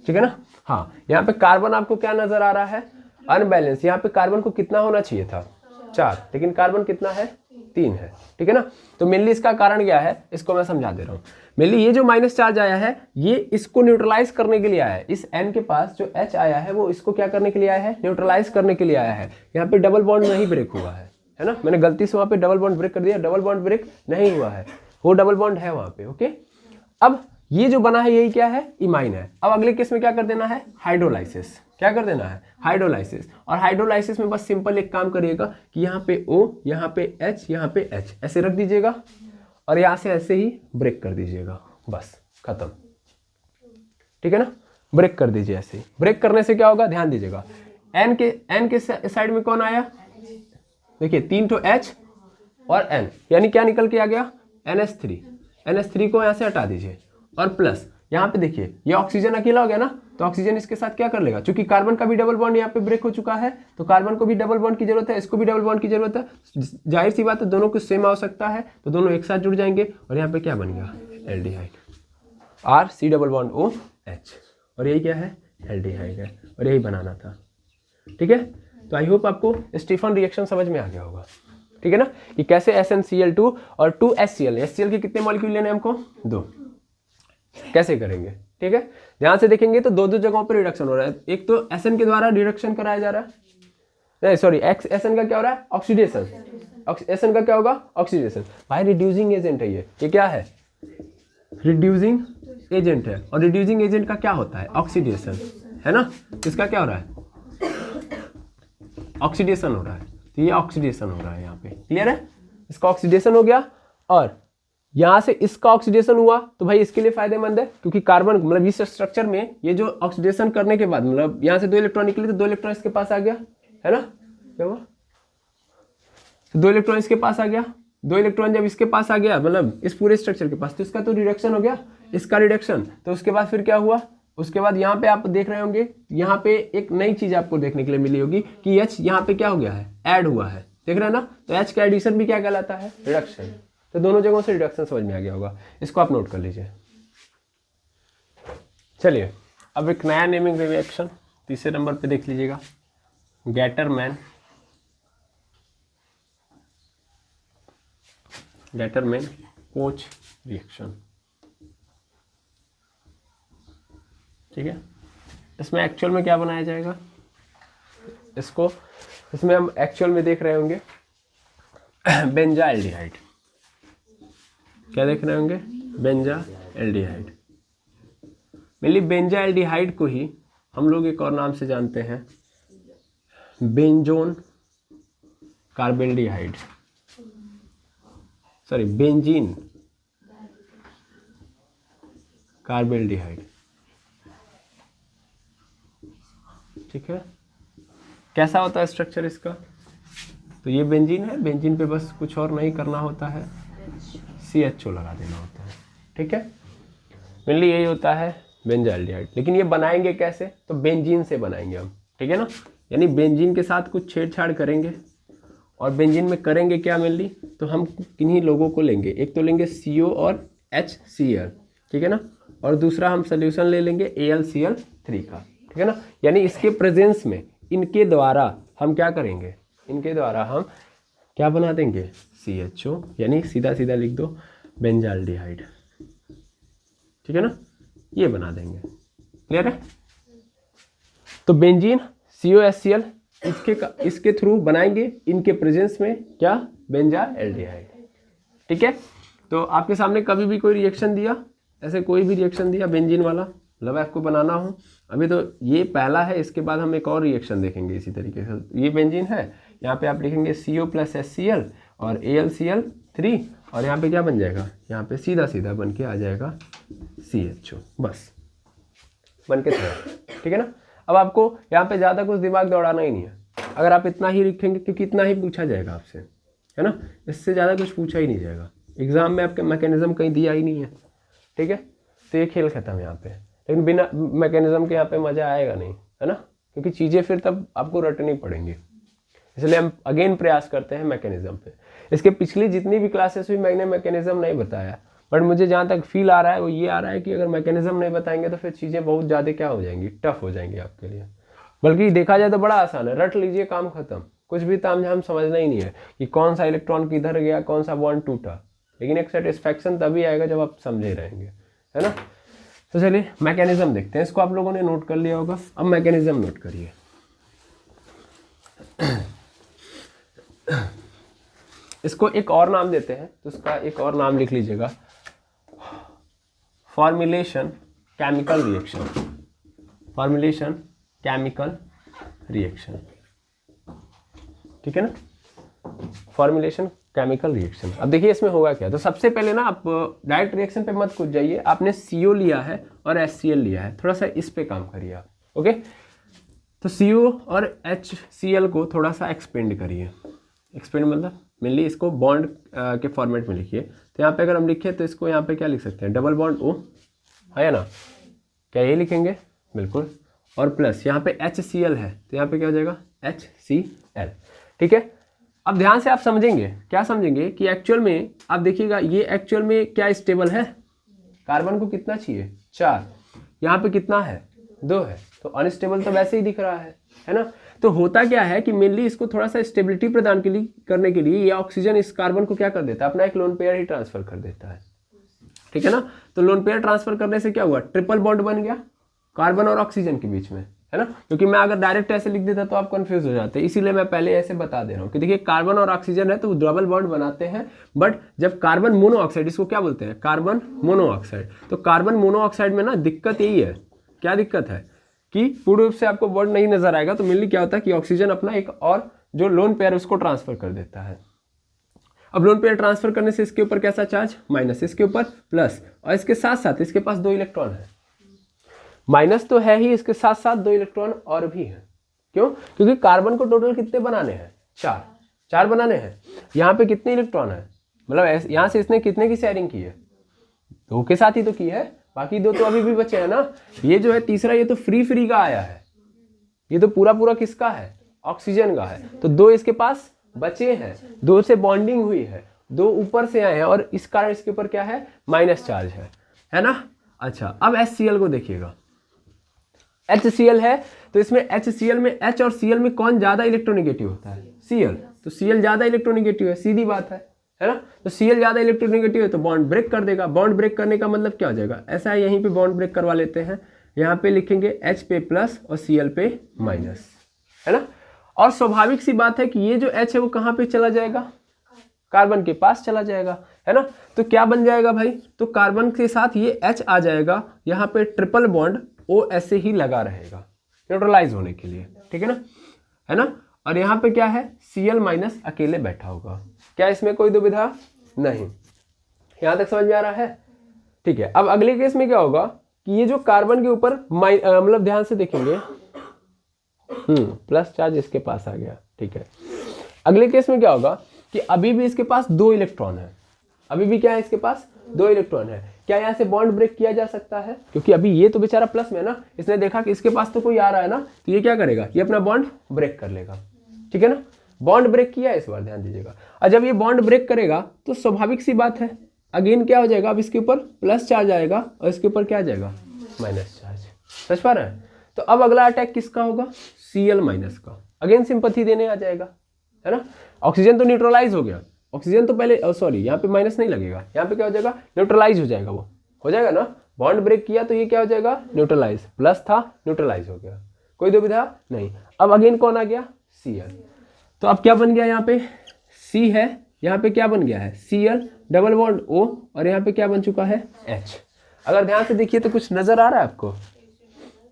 ठीक है ना। हाँ, यहाँ पे कार्बन आपको क्या नजर आ रहा है, अनबैलेंस। यहाँ पे कार्बन को कितना होना चाहिए था, 4, लेकिन कार्बन कितना है, 3 है। ठीक है ना। तो मेनली इसका कारण क्या है, इसको मैं समझा दे रहा हूँ। मेनली ये जो माइनस चार्ज आया है, ये इसको न्यूट्रलाइज करने के लिए आया है। इस N के पास जो H आया है, वो इसको क्या करने के लिए आया है, न्यूट्रलाइज करने के लिए आया है। यहाँ पे डबल बॉन्ड नहीं ब्रेक हुआ है ना। मैंने गलती से वहाँ पे डबल बॉन्ड ब्रेक कर दिया, डबल बॉन्ड ब्रेक नहीं हुआ है, वो डबल बॉन्ड है वहाँ पे। ओके, अब ये जो बना है यही क्या है, इमाइन है। अब अगले केस में क्या कर देना है, हाइड्रोलाइसिस। क्या कर देना है, हाइड्रोलाइसिस। और हाइड्रोलाइसिस में बस सिंपल एक काम करिएगा कि यहाँ पे O, यहाँ पे H, यहाँ पे H ऐसे रख दीजिएगा और यहाँ से ऐसे ही ब्रेक कर दीजिएगा, बस खत्म। ठीक है ना, ब्रेक कर दीजिए ऐसे ही। ब्रेक करने से क्या होगा, ध्यान दीजिएगा, N के साइड में कौन आया, देखिए 3 तो H और N, यानी क्या निकल के आ गया, NH3। NH3 को यहाँ से हटा दीजिए और प्लस यहाँ पे देखिए ये ऑक्सीजन अकेला हो गया ना, तो ऑक्सीजन इसके साथ क्या कर लेगा, क्योंकि कार्बन का भी डबल बॉन्ड यहाँ पे ब्रेक हो चुका है, तो कार्बन को भी डबल बॉन्ड की जरूरत है, इसको भी डबल बॉन्ड की जरूरत है। जाहिर सी बात है, दोनों को सेम आवश्यकता है, तो दोनों एक साथ जुड़ जाएंगे और यहाँ पे क्या बन गया, एल्डिहाइड, RC=OH। और यही क्या है, एल्डिहाइड है, और यही बनाना था। ठीक है, तो आई होप आपको स्टीफन रिएक्शन समझ में आ गया होगा। ठीक है ना, कि कैसे SnCl2 और 2HCl, HCl के कितने मॉलिक्यूल लेने हैं हमको, 2, कैसे करेंगे। ठीक है, ध्यान से देखेंगे तो 2 जगहों पर रिडक्शन हो रहा है। एक तो Sn के द्वारा रिडक्शन कराया जा रहा है, नहीं सॉरी, Sn का क्या हो रहा है, ऑक्सीडेशन। Sn का क्या होगा, ऑक्सीडेशन। भाई रिड्यूसिंग एजेंट है ये क्या है, रिड्यूसिंग एजेंट है। और रिड्यूसिंग एजेंट का क्या होता है, ऑक्सीडेशन, है ना। इसका क्या हो रहा है, ऑक्सीडेशन हो रहा है, तो ये ऑक्सीडेशन हो रहा है यहाँ पे, क्लियर है। इसका ऑक्सीडेशन हो गया और यहाँ से इसका ऑक्सीडेशन हुआ, तो भाई इसके लिए फायदेमंद है, क्योंकि कार्बन मतलब इस स्ट्रक्चर में ये जो ऑक्सीडेशन करने के बाद मतलब यहाँ से 2 इलेक्ट्रॉन निकले, तो 2 इलेक्ट्रॉन इसके पास आ गया, है ना। क्या हुआ, तो 2 इलेक्ट्रॉन इसके पास आ गया। 2 इलेक्ट्रॉन जब इसके पास आ गया, मतलब इस पूरे स्ट्रक्चर के पास, तो इसका तो रिडक्शन हो गया, इसका रिडक्शन। तो उसके बाद फिर क्या हुआ, उसके बाद यहाँ पे आप देख रहे होंगे, यहाँ पे एक नई चीज आपको देखने के लिए मिली होगी कि H यहाँ पे क्या हो गया है, ऐड हुआ है, देख रहे हैं ना। तो H का एडिशन भी क्या कहलाता है, रिडक्शन। तो दोनों जगहों से रिडक्शन समझ में आ गया होगा, इसको आप नोट कर लीजिए। चलिए अब एक नया नेमिंग रिएक्शन तीसरे नंबर पे देख लीजिएगा, गैटरमैन कोच रिएक्शन। ठीक है, इसमें एक्चुअल में क्या बनाया जाएगा, इसमें हम एक्चुअल में देख रहे होंगे बेंजाइल्डिहाइड। क्या देख रहे होंगे, बेंजाइल्डिहाइड। मेनली बेंजाइल्डिहाइड को ही हम लोग एक और नाम से जानते हैं, बेंजोन कार्बेल्डिहाइड, सॉरी बेंजीन कार्बेल्डिहाइड। ठीक है, कैसा होता है स्ट्रक्चर इसका, तो ये बेंजीन है, बेंजीन पे बस कुछ और नहीं करना होता है, CHO लगा देना होता है। ठीक है, मेनली यही होता है बेंजाइल्डिहाइड। लेकिन ये बनाएंगे कैसे, तो बेंजीन से बनाएंगे हम। ठीक है ना, यानी बेंजीन के साथ कुछ छेड़छाड़ करेंगे, और बेंजीन में करेंगे क्या मेनली, तो हम किन्हीं लोगों को लेंगे, एक तो लेंगे CO और HCl, ठीक है ना, और दूसरा हम सोल्यूशन ले लेंगे AlCl3 का। ठीक है ना, यानी इसके प्रेजेंस में इनके द्वारा हम क्या करेंगे, इनके द्वारा हम क्या बना देंगे, CHO, यानी सीधा सीधा लिख दो बेंजाइल्डिहाइड। ठीक है ना, ये बना देंगे, क्लियर है। तो बेंजीन COHCl इसके थ्रू बनाएंगे, इनके प्रेजेंस में क्या, बेंजाइल्डिहाइड। ठीक है, तो आपके सामने कभी भी कोई रिएक्शन दिया, ऐसे कोई भी रिएक्शन दिया बेंजीन वाला, मतलब आपको बनाना हो, अभी तो ये पहला है, इसके बाद हम एक और रिएक्शन देखेंगे इसी तरीके से। ये बेंजीन है, यहाँ पे आप लिखेंगे CO + HCl और AlCl3, और यहाँ पे क्या बन जाएगा, यहाँ पे सीधा सीधा बन के आ जाएगा CHO, बस बन के तैयार, ठीक है ना। अब आपको यहाँ पे ज़्यादा कुछ दिमाग दौड़ाना ही नहीं है, अगर आप इतना ही लिखेंगे क्योंकि इतना ही पूछा जाएगा आपसे, है ना, इससे ज़्यादा कुछ पूछा ही नहीं जाएगा। एग्जाम में आपके मैकेनिज्म कहीं दिया ही नहीं है, ठीक है। तो ये खेल खत्म यहाँ पे, लेकिन बिना मैकेनिज्म के यहाँ पे मज़ा आएगा नहीं, है ना, क्योंकि चीज़ें फिर तब आपको रटनी पड़ेंगी। इसलिए हम अगेन प्रयास करते हैं मैकेनिज्म पे। इसके पिछली जितनी भी क्लासेस हुई मैंने मैकेनिज्म नहीं बताया, बट मुझे जहाँ तक फील आ रहा है वो ये आ रहा है कि अगर मैकेनिज्म नहीं बताएंगे तो फिर चीज़ें बहुत ज़्यादा क्या हो जाएंगी, टफ हो जाएंगी आपके लिए। बल्कि देखा जाए तो बड़ा आसान है, रट लीजिए काम खत्म, कुछ भी तामझाम समझना ही नहीं है कि कौन सा इलेक्ट्रॉन किधर गया, कौन सा बॉन्ड टूटा, लेकिन एक सेटिस्फैक्शन तभी आएगा जब आप समझे रहेंगे, है ना। तो चलिए मैकेनिज्म देखते हैं, इसको आप लोगों ने नोट कर लिया होगा, अब मैकेनिज्म नोट करिए। इसको एक और नाम देते हैं, तो इसका एक और नाम लिख लीजिएगा, formulation chemical reaction, formulation chemical reaction, ठीक है ना, फॉर्मुलेशन केमिकल रिएक्शन। अब देखिए इसमें होगा क्या। तो सबसे पहले ना आप डायरेक्ट रिएक्शन पे मत कूद जाइए, आपने CO लिया है और HCl लिया है, थोड़ा सा इस पे काम करिए आप, ओके। तो CO और HCl को थोड़ा सा एक्सपेंड करिए, एक्सपेंड मतलब मेनली इसको बॉन्ड के फॉर्मेट में लिखिए। तो यहाँ पे अगर हम लिखें तो इसको यहाँ पे क्या लिख सकते हैं, डबल बॉन्ड O, है ना, क्या ये लिखेंगे, बिल्कुल, और प्लस यहाँ पे HCl है तो यहाँ पे क्या हो जाएगा, HCl, ठीक है। अब ध्यान से आप समझेंगे, क्या समझेंगे कि एक्चुअल में आप देखिएगा ये एक्चुअल में क्या स्टेबल है, कार्बन को कितना चाहिए 4, यहाँ पे कितना है 2 है, तो अनस्टेबल तो वैसे ही दिख रहा है ना। तो होता क्या है कि मेनली इसको थोड़ा सा स्टेबिलिटी प्रदान करने के लिए ये ऑक्सीजन इस कार्बन को क्या कर देता है, अपना एक लोन पेयर ही ट्रांसफर कर देता है, ठीक है ना। तो लोन पेयर ट्रांसफर करने से क्या हुआ, ट्रिपल बॉन्ड बन गया कार्बन और ऑक्सीजन के बीच में, है ना। क्योंकि मैं अगर डायरेक्ट ऐसे लिख देता तो आप कंफ्यूज हो जाते, इसीलिए मैं पहले ऐसे बता दे रहा हूँ कि देखिए कार्बन और ऑक्सीजन है तो डबल बॉन्ड बनाते हैं, बट जब कार्बन मोनोऑक्साइड, इसको क्या बोलते हैं, कार्बन मोनोऑक्साइड, तो कार्बन मोनोऑक्साइड में ना दिक्कत यही है, क्या दिक्कत है कि पूर्ण रूप से आपको बॉन्ड नहीं नजर आएगा। तो मेनली क्या होता है कि ऑक्सीजन अपना एक और जो लोन पेयर उसको ट्रांसफर कर देता है। अब लोन पेयर ट्रांसफर करने से इसके ऊपर कैसा चार्ज, माइनस, इसके ऊपर प्लस, और इसके साथ साथ इसके पास 2 इलेक्ट्रॉन है, माइनस तो है ही, इसके साथ साथ 2 इलेक्ट्रॉन और भी हैं। क्यों, क्योंकि कार्बन को टोटल कितने बनाने हैं, 4 बनाने हैं। यहाँ पे कितने इलेक्ट्रॉन है, मतलब यहाँ से इसने कितने की शेयरिंग की है, 2 के साथ ही तो की है, बाकी 2 तो अभी भी बचे हैं ना। ये जो है तीसरा, ये तो फ्री का आया है, ये तो पूरा किसका है, ऑक्सीजन का है, तो 2 इसके पास बचे हैं, 2 से बॉन्डिंग हुई है, 2 ऊपर से आए हैं और इस कारण इसके ऊपर क्या है, माइनस चार्ज है ना। अच्छा, अब HCl को देखिएगा, HCl है तो इसमें HCl में H और Cl में कौन ज्यादा इलेक्ट्रोनेगेटिव होता है, Cl, तो Cl ज्यादा इलेक्ट्रोनेगेटिव है, सीधी बात है ना। तो Cl ज्यादा इलेक्ट्रोनेगेटिव है तो बॉन्ड ब्रेक कर देगा। बॉन्ड ब्रेक करने का मतलब क्या हो जाएगा, ऐसा है, यहीं पे बॉन्ड ब्रेक करवा लेते हैं, यहाँ पे लिखेंगे H पे प्लस और Cl पे माइनस, है ना। और स्वाभाविक सी बात है कि ये जो H है वो कहाँ पे चला जाएगा, कार्बन के पास चला जाएगा, है ना। तो क्या बन जाएगा भाई, तो कार्बन के साथ ये H आ जाएगा, यहाँ पे ट्रिपल बॉन्ड O ऐसे ही लगा रहेगा न्यूट्रलाइज होने के लिए, ठीक है ना। और यहाँ पे क्या है, Cl माइनस अकेले बैठा होगा, क्या इसमें कोई दुविधा नहीं, यहाँ तक समझ में आ रहा है, ठीक है। अब अगले केस में क्या होगा कि ये जो कार्बन के ऊपर मतलब ध्यान से देखेंगे, प्लस चार्ज इसके पास आ गया, ठीक है। अगले केस में क्या होगा कि अभी भी इसके पास 2 इलेक्ट्रॉन है, अभी भी क्या है, इसके पास 2 इलेक्ट्रॉन है। क्या यहाँ से बॉन्ड ब्रेक किया जा सकता है, क्योंकि अभी ये तो बेचारा प्लस में है ना, इसने देखा कि इसके पास तो कोई आ रहा है ना, तो ये क्या करेगा, ये अपना बॉन्ड ब्रेक कर लेगा, ठीक है ना। बॉन्ड ब्रेक किया है, इस बार ध्यान दीजिएगा। और जब ये बॉन्ड ब्रेक करेगा तो स्वाभाविक सी बात है, अगेन क्या हो जाएगा, अब इसके ऊपर प्लस चार्ज आएगा और इसके ऊपर क्या आ जाएगा, माइनस चार्ज, समझ पा रहे हैं। तो अब अगला अटैक किसका होगा, Cl माइनस का, अगेन सिंपैथी देने आ जाएगा, है ना। ऑक्सीजन तो न्यूट्रलाइज हो गया, ऑक्सीजन तो पहले सॉरी यहाँ पे माइनस नहीं लगेगा, यहाँ पे क्या हो जाएगा, न्यूट्रलाइज हो जाएगा, वो हो जाएगा ना, बॉन्ड ब्रेक किया तो ये क्या हो जाएगा, न्यूट्रलाइज, प्लस था न्यूट्रलाइज हो गया, कोई दुविधा नहीं। अब अगेन कौन आ गया, Cl, तो अब क्या बन गया, यहाँ पे C है, यहाँ पे क्या बन गया है, Cl डबल बॉन्ड O, और यहाँ पे क्या बन चुका है, H। अगर ध्यान से देखिए तो कुछ नजर आ रहा है आपको,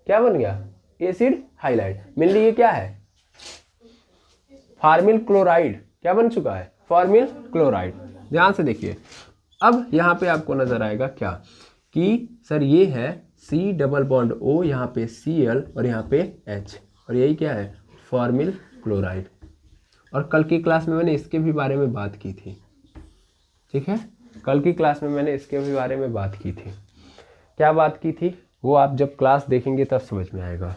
क्या बन गया, एसिड हाइलाइड, मेनली ये क्या है, फार्मिल क्लोराइड, क्या बन चुका है, फॉर्मिल क्लोराइड। ध्यान से देखिए, अब यहाँ पे आपको नजर आएगा क्या कि सर ये है C डबल बॉन्ड O, यहाँ पे Cl और यहाँ पे H, और यही क्या है, फॉर्मिल क्लोराइड। और कल की क्लास में मैंने इसके भी बारे में बात की थी, ठीक है, कल की क्लास में मैंने इसके भी बारे में बात की थी। क्या बात की थी वो आप जब क्लास देखेंगे तब समझ में आएगा,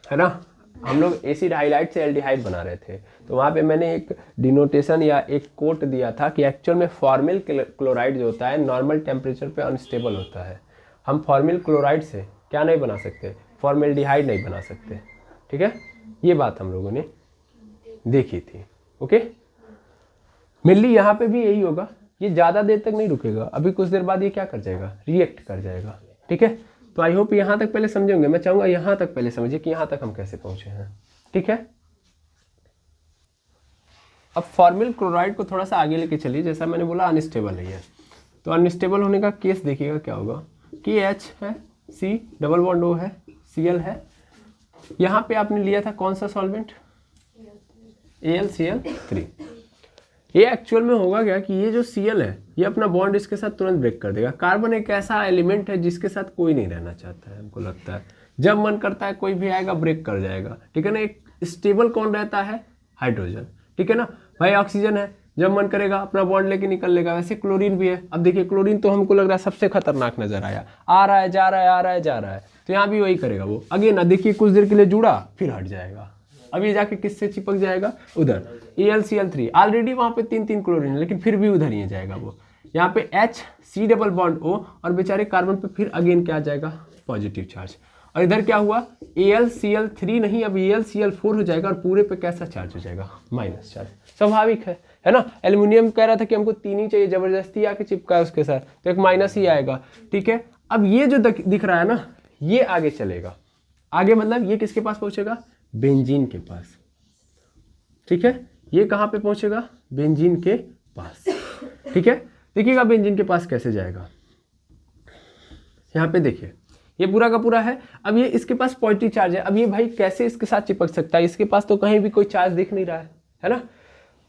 है ना। हम लोग एसिड हाइलाइट से एल्डिहाइड बना रहे थे, तो वहाँ पे मैंने एक डिनोटेशन या एक कोट दिया था कि एक्चुअल में फॉर्मिल क्लोराइड जो होता है नॉर्मल टेम्परेचर पे अनस्टेबल होता है। हम फॉर्मिल क्लोराइड से क्या नहीं बना सकते, फॉर्मेल्डिहाइड नहीं बना सकते, ठीक है। ये बात हम लोगों ने देखी थी, ओके। मेनली यहाँ पे भी यही होगा, ये ज़्यादा देर तक नहीं रुकेगा, अभी कुछ देर बाद ये क्या कर जाएगा, रिएक्ट कर जाएगा, ठीक है। तो आई होप यहाँ तक पहले समझे होंगे, मैं चाहूँगा यहाँ तक पहले समझिए कि यहाँ तक हम कैसे पहुँचे हैं, ठीक है। अब फॉर्मिल क्लोराइड को थोड़ा सा आगे लेके चलिए, जैसा मैंने बोला अनस्टेबल है ये, तो अनस्टेबल होने का केस देखिएगा क्या होगा कि H है, C डबल बॉन्ड O है, Cl है, यहाँ पे आपने लिया था कौन सा सॉल्वेंट, AlCl3। ये एक्चुअल में होगा क्या कि ये जो Cl है ये अपना बॉन्ड इसके साथ तुरंत ब्रेक कर देगा। कार्बन एक ऐसा एलिमेंट है जिसके साथ कोई नहीं रहना चाहता है, हमको लगता है जब मन करता है कोई भी आएगा ब्रेक कर जाएगा, ठीक है ना। एक स्टेबल कौन रहता है, हाइड्रोजन, ठीक है ना भाई। ऑक्सीजन है, जब मन करेगा अपना बॉन्ड लेके निकल लेगा, वैसे क्लोरीन भी है। अब देखिए क्लोरीन तो हमको लग रहा है सबसे खतरनाक नजर आया, आ रहा है जा रहा है, आ रहा है जा रहा है, तो यहाँ भी वही करेगा वो। अगेन देखिए कुछ देर के लिए जुड़ा फिर हट जाएगा, अब ये जाके किससे चिपक जाएगा, उधर AlCl3, ऑलरेडी वहाँ पे 3 क्लोरीन है लेकिन फिर भी उधर ही जाएगा वो। यहाँ पे H C double bond O और बेचारे कार्बन पे फिर अगेन क्या आ जाएगा, पॉजिटिव चार्ज। और इधर क्या हुआ, AlCl3 नहीं अब AlCl4 हो जाएगा और पूरे पे कैसा चार्ज हो जाएगा, माइनस चार्ज। स्वाभाविक है ना। एल्यूमिनियम कह रहा था कि हमको 3 ही चाहिए, जबरदस्ती आके चिपका है उसके साथ, तो एक माइनस ही आएगा, ठीक है। अब ये जो दिख रहा है ना, ये आगे चलेगा, आगे मतलब ये किसके पास पहुंचेगा, बेंजीन के पास, ठीक है। ये कहाँ पे पहुंचेगा, बेंजीन के पास, ठीक है। देखिएगा बेंजीन के पास कैसे जाएगा, यहाँ पे देखिए ये पूरा का पूरा है। अब ये इसके पास पॉजिटिव चार्ज है, अब ये भाई कैसे इसके साथ चिपक सकता है, इसके पास तो कहीं भी कोई चार्ज दिख नहीं रहा है ना।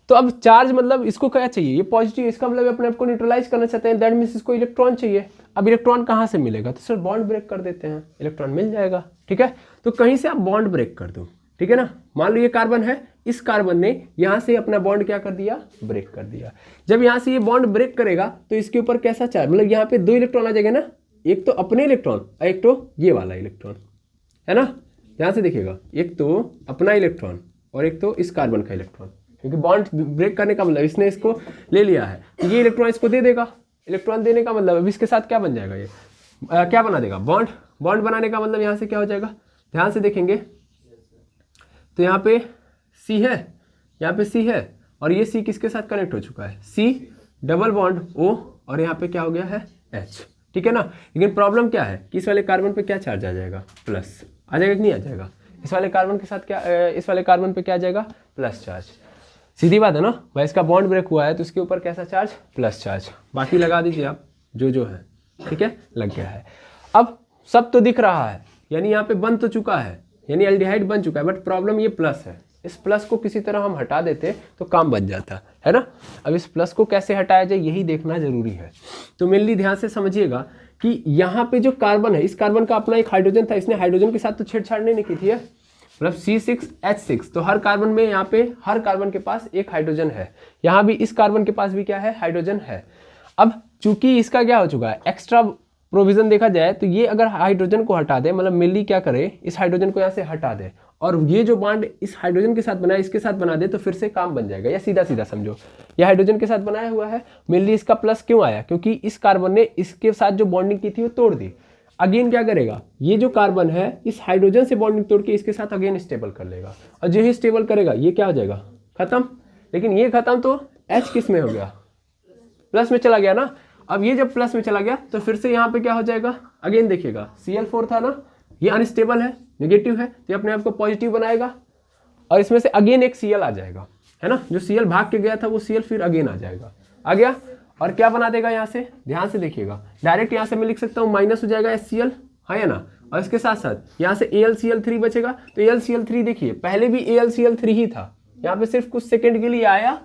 तो अब चार्ज मतलब इसको क्या चाहिए, ये पॉजिटिव, इसका मतलब अपने आप को न्यूट्रलाइज करना चाहते हैं, दैट मीन्स इसको इलेक्ट्रॉन चाहिए। अब इलेक्ट्रॉन कहाँ से मिलेगा, तो सर बॉन्ड ब्रेक कर देते हैं, इलेक्ट्रॉन मिल जाएगा, ठीक है। तो कहीं से आप बॉन्ड ब्रेक कर दो, ठीक है ना। मान लो ये कार्बन है, इस कार्बन ने यहाँ से अपना बॉन्ड क्या कर दिया, ब्रेक कर दिया। जब यहाँ से ये बॉन्ड ब्रेक करेगा तो इसके ऊपर कैसा चार्ज, मतलब यहाँ पे 2 इलेक्ट्रॉन आ जाएगा ना, एक तो अपने इलेक्ट्रॉन और एक तो ये वाला इलेक्ट्रॉन, है ना। यहाँ से देखिएगा, एक तो अपना इलेक्ट्रॉन और एक तो इस कार्बन का इलेक्ट्रॉन, क्योंकि बॉन्ड ब्रेक करने का मतलब इसने इसको ले लिया है, तो ये इलेक्ट्रॉन इसको दे देगा। इलेक्ट्रॉन देने का मतलब अब इसके साथ क्या बन जाएगा, ये क्या बना देगा, बॉन्ड। बॉन्ड बनाने का मतलब यहाँ से क्या हो जाएगा, ध्यान से देखेंगे तो यहाँ पे C है, यहाँ पे C है, और ये C किसके साथ कनेक्ट हो चुका है, C डबल बॉन्ड O, और यहाँ पे क्या हो गया है, H, ठीक है ना। लेकिन प्रॉब्लम क्या है कि इस वाले कार्बन पे क्या चार्ज आ जाएगा, प्लस आ जाएगा कि नहीं आ जाएगा। इस वाले कार्बन के साथ क्या, इस वाले कार्बन पे क्या आ जाएगा, प्लस चार्ज। सीधी बात है ना भाई, इसका बॉन्ड ब्रेक हुआ है तो इसके ऊपर कैसा चार्ज, प्लस चार्ज। बाकी लगा दीजिए आप जो है, ठीक है, लग गया है। अब सब तो दिख रहा है, यानी यहाँ पे बन तो चुका है, यानी एल्डिहाइड बन चुका है, बट प्रॉब्लम ये प्लस है। इस प्लस को किसी तरह हम हटा देते तो काम बन जाता है ना। अब इस प्लस को कैसे हटाया जाए यही देखना जरूरी है। तो मेनली ध्यान से समझिएगा कि यहाँ पे जो कार्बन है, इस कार्बन का अपना एक हाइड्रोजन था, इसने हाइड्रोजन के साथ तो छेड़छाड़ नहीं की थी, मतलब C6H6, तो हर कार्बन में यहाँ पे हर कार्बन के पास एक हाइड्रोजन है, यहाँ भी इस कार्बन के पास भी क्या है, हाइड्रोजन है। अब चूंकि इसका क्या हो चुका है, एक्स्ट्रा प्रोविजन देखा जाए तो ये अगर हाइड्रोजन को हटा दे, मतलब मेनली क्या करे, इस हाइड्रोजन को यहाँ से हटा दे और ये जो बॉन्ड इस हाइड्रोजन के साथ बना है इसके साथ बना दे, तो फिर से काम बन जाएगा। या सीधा सीधा समझो, ये हाइड्रोजन के साथ बनाया हुआ है, मेनली इसका प्लस क्यों आया, क्योंकि इस कार्बन ने इसके साथ जो बॉन्डिंग की थी वो तोड़ दी। अगेन क्या करेगा, ये जो कार्बन है इस हाइड्रोजन से बॉन्डिंग तोड़ के इसके साथ अगेन स्टेबल कर लेगा, और जो ही स्टेबल करेगा ये क्या हो जाएगा, खत्म। लेकिन ये खत्म तो H किस में हो गया, प्लस में चला गया ना। अब ये जब प्लस में चला गया तो फिर से यहाँ पे क्या हो जाएगा, अगेन देखिएगा Cl4 था ना, ये अनस्टेबल है, नेगेटिव है, तो ये अपने आप को पॉजिटिव बनाएगा और इसमें से अगेन एक Cl आ जाएगा, है ना। जो Cl भाग के गया था वो Cl फिर अगेन आ जाएगा, आ गया, और क्या बना देगा यहाँ से, ध्यान से देखिएगा, डायरेक्ट यहाँ से मैं लिख सकता हूँ माइनस हो जाएगा HCl, है ना। और इसके साथ साथ यहाँ से AlCl3 बचेगा, तो AlCl3 देखिए पहले भी AlCl3 ही था, यहाँ पे सिर्फ कुछ सेकेंड के लिए आया,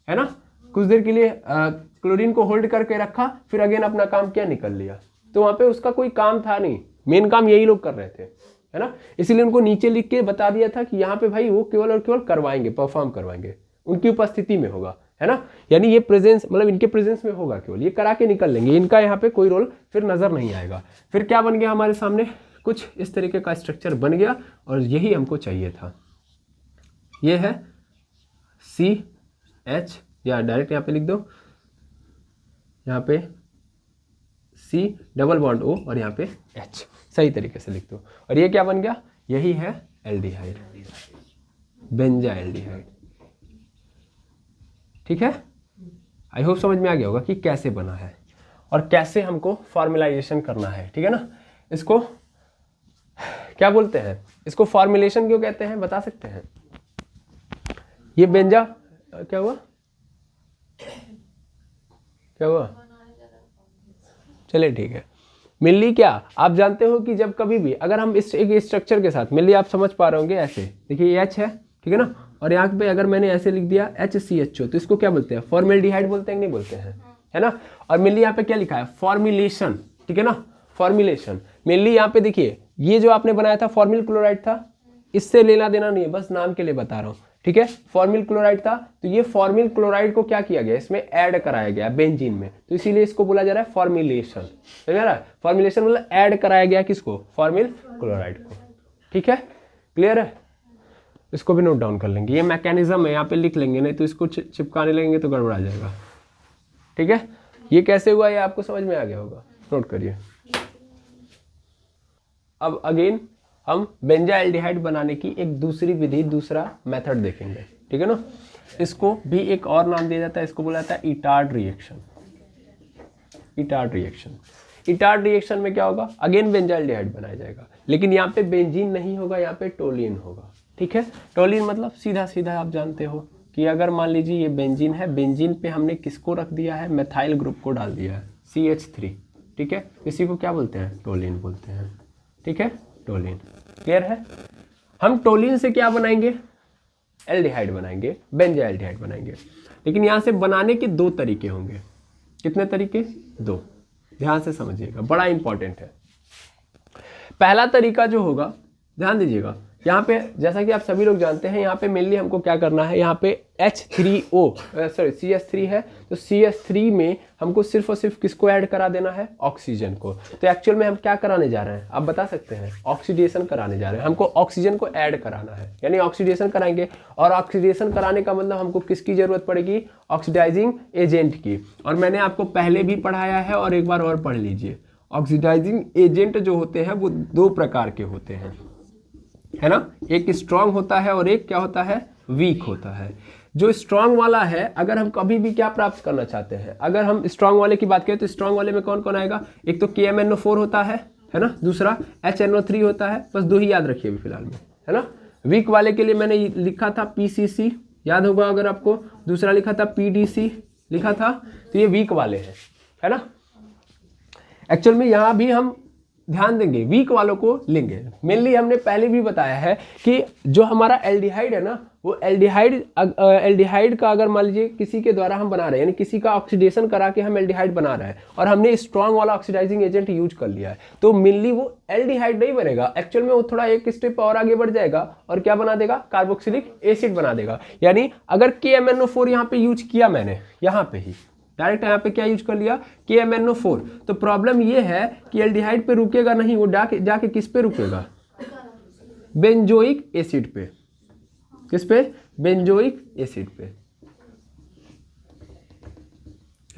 है ना, कुछ देर के लिए क्लोरीन को होल्ड करके रखा, फिर अगेन अपना काम क्या निकल लिया, तो वहाँ पे उसका कोई काम था नहीं, मेन काम यही लोग कर रहे थे, है ना। इसीलिए उनको नीचे लिख के बता दिया था कि यहाँ पे भाई वो केवल और केवल करवाएंगे, परफॉर्म करवाएंगे, उनकी उपस्थिति में होगा, है ना। यानी ये प्रेजेंस मतलब इनके प्रेजेंस में होगा, केवल ये करा के निकल लेंगे, इनका यहाँ पे कोई रोल फिर नजर नहीं आएगा। फिर क्या बन गया हमारे सामने, कुछ इस तरीके का स्ट्रक्चर बन गया और यही हमको चाहिए था। ये है CH, या डायरेक्ट यहाँ पे लिख दो, यहाँ पे C डबल बॉन्ड O और यहाँ पे H, सही तरीके से लिख दो। और ये क्या बन गया, यही है एल्डिहाइड, बेंजा एल्डिहाइड। ठीक है, आई होप समझ में आ गया होगा कि कैसे बना है और कैसे हमको फॉर्मुलाइजेशन करना है। ठीक है ना, इसको क्या बोलते हैं, इसको फॉर्मुलेशन क्यों कहते हैं बता सकते हैं। ये बेंजा क्या हुआ, क्या हुआ, चलिए ठीक है। मिल्ली क्या आप जानते हो कि जब कभी भी अगर हम इस एक स्ट्रक्चर के साथ, मिल्ली आप समझ पा रहे होंगे, ऐसे देखिए H है, ठीक है ना, और यहाँ पे अगर मैंने ऐसे लिख दिया HCHO, तो इसको क्या बोलते हैं, फॉर्मेल्डिहाइड बोलते हैं कि नहीं बोलते हैं, है ना। और मिल्ली यहाँ पे क्या लिखा है, फॉर्मुलेशन, ठीक है ना, फॉर्मुलेशन। मिल्ली यहाँ पे देखिए, ये जो आपने बनाया था फॉर्मिल क्लोराइड था, इससे लेना देना नहीं है, बस नाम के लिए बता रहा हूँ, ठीक है। फॉर्मिल क्लोराइड था, तो ये फॉर्मिल क्लोराइड को क्या किया गया, इसमें ऐड कराया गया बेंजीन में, तो इसीलिए इसको बोला जा रहा है फॉर्मुलेशन, समझ रहा है। फॉर्मुलेशन मतलब ऐड कराया गया किसको, फॉर्मिल क्लोराइड को। ठीक है, क्लियर है। इसको भी नोट डाउन कर लेंगे, ये मैकेनिज्म है, यहाँ पे लिख लेंगे, नहीं तो इसको चिपकाने लगेंगे तो गड़बड़ा जाएगा। ठीक है, ये कैसे हुआ ये आपको समझ में आ गया होगा, नोट करिए। अब अगेन हम बेंजाइल्डिहाइड बनाने की एक दूसरी विधि, दूसरा मेथड देखेंगे, ठीक है ना। इसको भी एक और नाम दिया जाता है, इसको बोला जाता है Etard reaction. Etard reaction, Etard reaction में क्या होगा, अगेन बेंजाइल्डिहाइड बनाया जाएगा, लेकिन यहाँ पे बेंजीन नहीं होगा, यहाँ पे टोलिन होगा। ठीक है, टोलिन मतलब सीधा सीधा आप जानते हो कि अगर मान लीजिए ये बेंजीन है, बेंजीन पे हमने किसको रख दिया है, मेथाइल ग्रुप को डाल दिया है, CH3। ठीक है, इसी को क्या बोलते हैं, टोलिन बोलते हैं। ठीक है, टोलिन, क्लियर है। हम टोलिन से क्या बनाएंगे, एल्डिहाइड बनाएंगे, बेंजाइल्डिहाइड बनाएंगे। लेकिन यहाँ से बनाने के दो तरीके होंगे। कितने तरीके, दो, ध्यान से समझिएगा, बड़ा इंपॉर्टेंट है। पहला तरीका जो होगा, ध्यान दीजिएगा, यहाँ पे जैसा कि आप सभी लोग जानते हैं, यहाँ पे मेनली हमको क्या करना है, यहाँ पे CH3 है, तो CH3 में हमको सिर्फ और सिर्फ किसको ऐड करा देना है, ऑक्सीजन को। तो एक्चुअल में हम क्या कराने जा रहे हैं, आप बता सकते हैं, ऑक्सीडेशन कराने जा रहे हैं, हमको ऑक्सीजन को ऐड कराना है, यानी ऑक्सीडेशन कराएंगे। और ऑक्सीडेशन कराने का मतलब हमको किसकी जरूरत पड़ेगी, ऑक्सीडाइजिंग एजेंट की। और मैंने आपको पहले भी पढ़ाया है और एक बार और पढ़ लीजिए, ऑक्सीडाइजिंग एजेंट जो होते हैं वो दो प्रकार के होते हैं, है ना। एक स्ट्रांग होता है और एक क्या होता है, वीक होता है। जो स्ट्रांग वाला है, अगर हम कभी भी क्या प्राप्त करना चाहते हैं, अगर हम स्ट्रांग वाले की बात करें तो स्ट्रांग वाले में कौन कौन आएगा, एक तो KMNO4 होता है ना, दूसरा HNO3 होता है, बस दो ही याद रखिए अभी फिलहाल में, है ना। वीक वाले के लिए मैंने लिखा था PCC, याद होगा अगर आपको, दूसरा लिखा था PDC लिखा था, तो ये वीक वाले हैं, है ना। एक्चुअल में यहाँ भी हम ध्यान देंगे, वीक वालों को लेंगे। मेनली हमने पहले भी बताया है कि जो हमारा एल्डिहाइड है ना, वो एल्डिहाइड का अगर मान लीजिए किसी के द्वारा हम बना रहे हैं, यानी किसी का ऑक्सीडेशन करा के हम एल्डिहाइड बना रहे हैं और हमने स्ट्रांग वाला ऑक्सीडाइजिंग एजेंट यूज कर लिया है, तो मेनली वो एल्डिहाइड नहीं बनेगा। एक्चुअल में वो थोड़ा एक स्टेप और आगे बढ़ जाएगा और क्या बना देगा, कार्बोक्सिलिक एसिड बना देगा। यानी अगर KMNO4 यहाँ पे यूज किया मैंने, यहाँ पे ही डायरेक्ट यहाँ पे क्या यूज कर लिया, KMNO4, तो प्रॉब्लम ये है कि एल्डिहाइड पे रुकेगा नहीं, वो जाके किस पे रुकेगा, बेंजोइक एसिड पे। किस पे, बेंजोइक एसिड पे,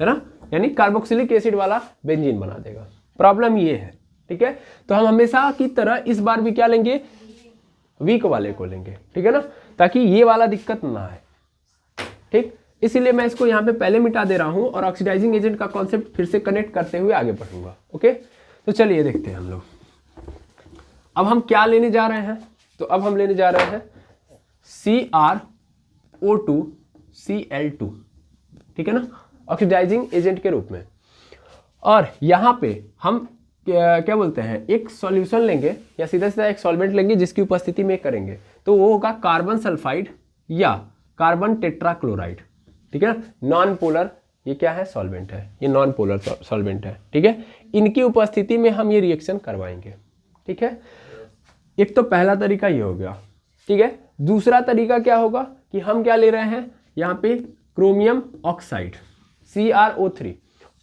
है ना, यानी कार्बोक्सिलिक एसिड वाला बेंजीन बना देगा। प्रॉब्लम ये है, ठीक है। तो हम हमेशा की तरह इस बार भी क्या लेंगे, वीक वाले को लेंगे, ठीक है ना, ताकि ये वाला दिक्कत ना आए। ठीक, इसीलिए मैं इसको यहाँ पे पहले मिटा दे रहा हूँ और ऑक्सीडाइजिंग एजेंट का कॉन्सेप्ट फिर से कनेक्ट करते हुए आगे बढ़ूंगा। ओके, तो चलिए देखते हैं हम लोग अब हम क्या लेने जा रहे हैं। तो अब हम लेने जा रहे हैं CrO2Cl2, ठीक है ना, ऑक्सीडाइजिंग एजेंट के रूप में। और यहाँ पे हम क्या बोलते हैं, एक सॉल्यूशन लेंगे या सीधा सीधा एक सॉल्वेंट लेंगे जिसकी उपस्थिति में करेंगे, तो वो होगा कार्बन सल्फाइड या कार्बन टेट्राक्लोराइड, ठीक है ना, नॉन पोलर ये क्या है, सॉल्वेंट है, ये नॉन पोलर सॉल्वेंट है, ठीक है। इनकी उपस्थिति में हम ये रिएक्शन करवाएंगे, ठीक है। एक तो पहला तरीका ये हो गया, ठीक है। दूसरा तरीका क्या होगा कि हम क्या ले रहे हैं यहाँ पे क्रोमियम ऑक्साइड CrO3,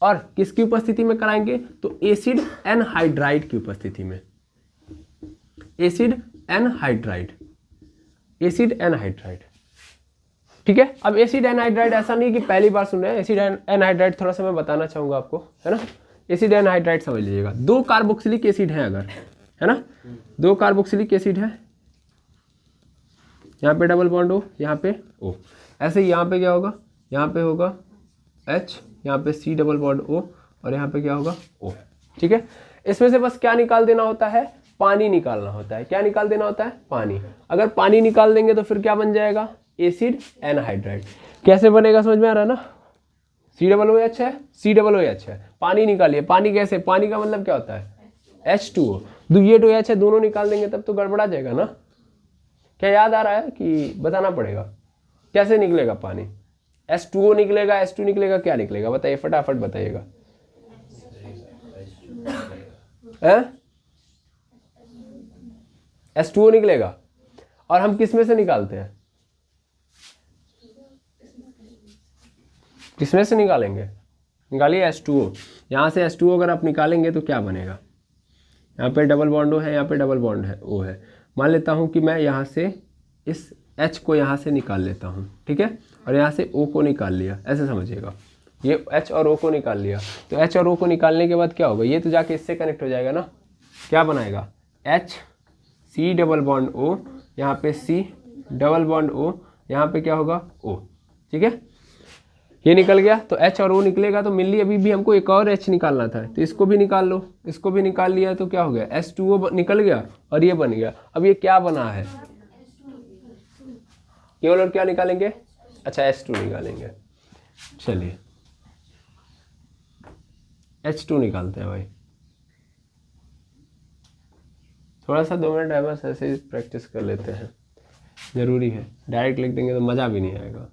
और किसकी उपस्थिति में कराएंगे, तो एसिड एनहाइड्राइड की उपस्थिति में, एसिड एनहाइड्राइड, एसिड एनहाइड्राइड, ठीक है। अब एसिड एनहाइड्राइड ऐसा नहीं कि पहली बार सुन रहे हैं, एसिड एनहाइड्राइड थोड़ा सा मैं बताना चाहूंगा आपको, है ना। एसिड एनहाइड्राइड समझ लीजिएगा, 2 कार्बोक्सिलिक एसिड है अगर, है ना, 2 कार्बोक्सिलिक एसिड है, यहाँ पे डबल बॉन्ड हो, यहाँ पे O, ऐसे ही यहाँ पे क्या होगा, यहाँ पे होगा H, यहाँ पे C डबल बॉन्ड O, और यहाँ पे क्या होगा O, ठीक है। इसमें से बस क्या निकाल देना होता है, पानी निकालना होता है। क्या निकाल देना होता है, पानी। अगर पानी निकाल देंगे तो फिर क्या बन जाएगा, एसिड एनहाइड्राइड। कैसे बनेगा समझ में आ रहा है ना, COOH है, COOH है, पानी निकालिए। पानी कैसे, पानी का मतलब क्या होता है H2O, ये 2 H है, दोनों निकाल देंगे तब तो गड़बड़ा जाएगा ना। क्या याद आ रहा है कि बताना पड़ेगा कैसे निकलेगा पानी, H2O निकलेगा, H2 निकलेगा, क्या निकलेगा बताइए, फटाफट बताइएगा। H2O निकलेगा, और हम किस में से निकालते हैं, किसमें से निकालेंगे, निकालिए H2O। यहाँ से H2O अगर आप निकालेंगे तो क्या बनेगा, यहाँ पे डबल बॉन्ड O है, यहाँ पे डबल बॉन्ड है O है। मान लेता हूँ कि मैं यहाँ से इस H को यहाँ से निकाल लेता हूँ, ठीक है, और यहाँ से O को निकाल लिया, ऐसे समझिएगा। ये H और O को निकाल लिया, तो H और O को निकालने के बाद क्या होगा, ये तो जाके इससे कनेक्ट हो जाएगा ना, क्या बनाएगा H C double bond O, यहाँ पे C डबल बॉन्ड O, यहाँ पे क्या होगा O, ठीक है। ये निकल गया, तो H और O निकलेगा, तो मिली अभी भी हमको एक और H निकालना था, तो इसको भी निकाल लो, इसको भी निकाल लिया, तो क्या हो गया H2O निकल गया, और ये बन गया। अब ये क्या बना है, केवल और क्या निकालेंगे, अच्छा H2 निकालेंगे। चलिए H2 निकालते हैं भाई, थोड़ा सा 2 मिनट है बस, ऐसे ही प्रैक्टिस कर लेते हैं, जरूरी है, डायरेक्ट लिख देंगे तो मज़ा भी नहीं आएगा।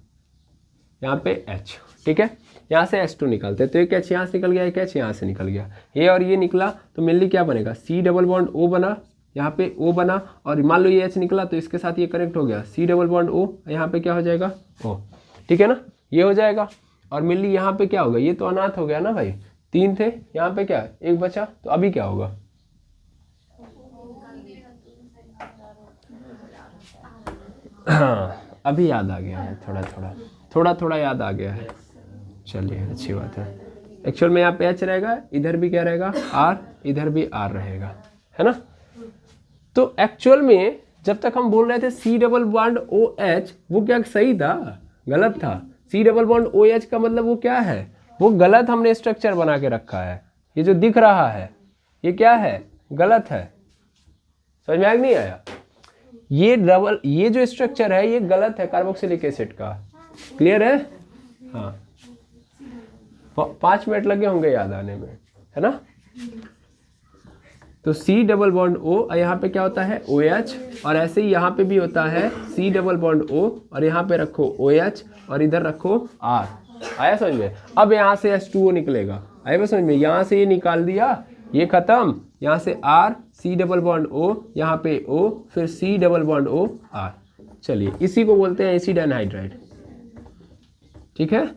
यहाँ पे H, ठीक है, यहाँ से H2 निकालते हैं, तो एक H यहाँ से निकल गया, एक H यहाँ से निकल गया, ये और ये निकला, तो मेनली क्या बनेगा, C डबल बॉन्ड O बना, यहाँ पे O बना, और मान लो ये H निकला तो इसके साथ ये कनेक्ट हो गया, C डबल बॉन्ड O, यहाँ पे क्या हो जाएगा O, ठीक है ना, ये हो जाएगा। और मेनली यहाँ पे क्या होगा, ये तो अनाथ हो गया ना भाई, 3 थे, यहाँ पे क्या 1 बचा, तो अभी क्या होगा, हाँ अभी याद आ गया है, थोड़ा थोड़ा याद आ गया है। चलिए अच्छी बात है। एक्चुअल में यहाँ पे H रहेगा, इधर भी क्या रहेगा R, इधर भी R रहेगा, है ना। तो एक्चुअल में जब तक हम बोल रहे थे C डबल बॉन्ड OH, वो क्या सही था, गलत था। C डबल बॉन्ड OH का मतलब वो क्या है, वो गलत हमने स्ट्रक्चर बना के रखा है। ये जो दिख रहा है ये क्या है, गलत है। समझ में आया नहीं आया, ये जो स्ट्रक्चर है ये गलत है कार्बोक्सिलिक एसिड का। क्लियर है, हाँ 5 मिनट लगे होंगे याद आने में, है ना। तो C डबल बॉन्ड O, यहाँ पे क्या होता है OH, और ऐसे ही यहाँ पे भी होता है C डबल बॉन्ड O, और यहाँ पे रखो OH और इधर रखो R। आया समझ में। अब यहाँ से H2O निकलेगा, आया समझ में, यहाँ से ये निकाल दिया, ये खत्म, यहाँ से R C double bond O, यहाँ पे O, फिर C double bond O R। चलिए इसी को बोलते हैं एसिड एनहाइड्राइड, ठीक है।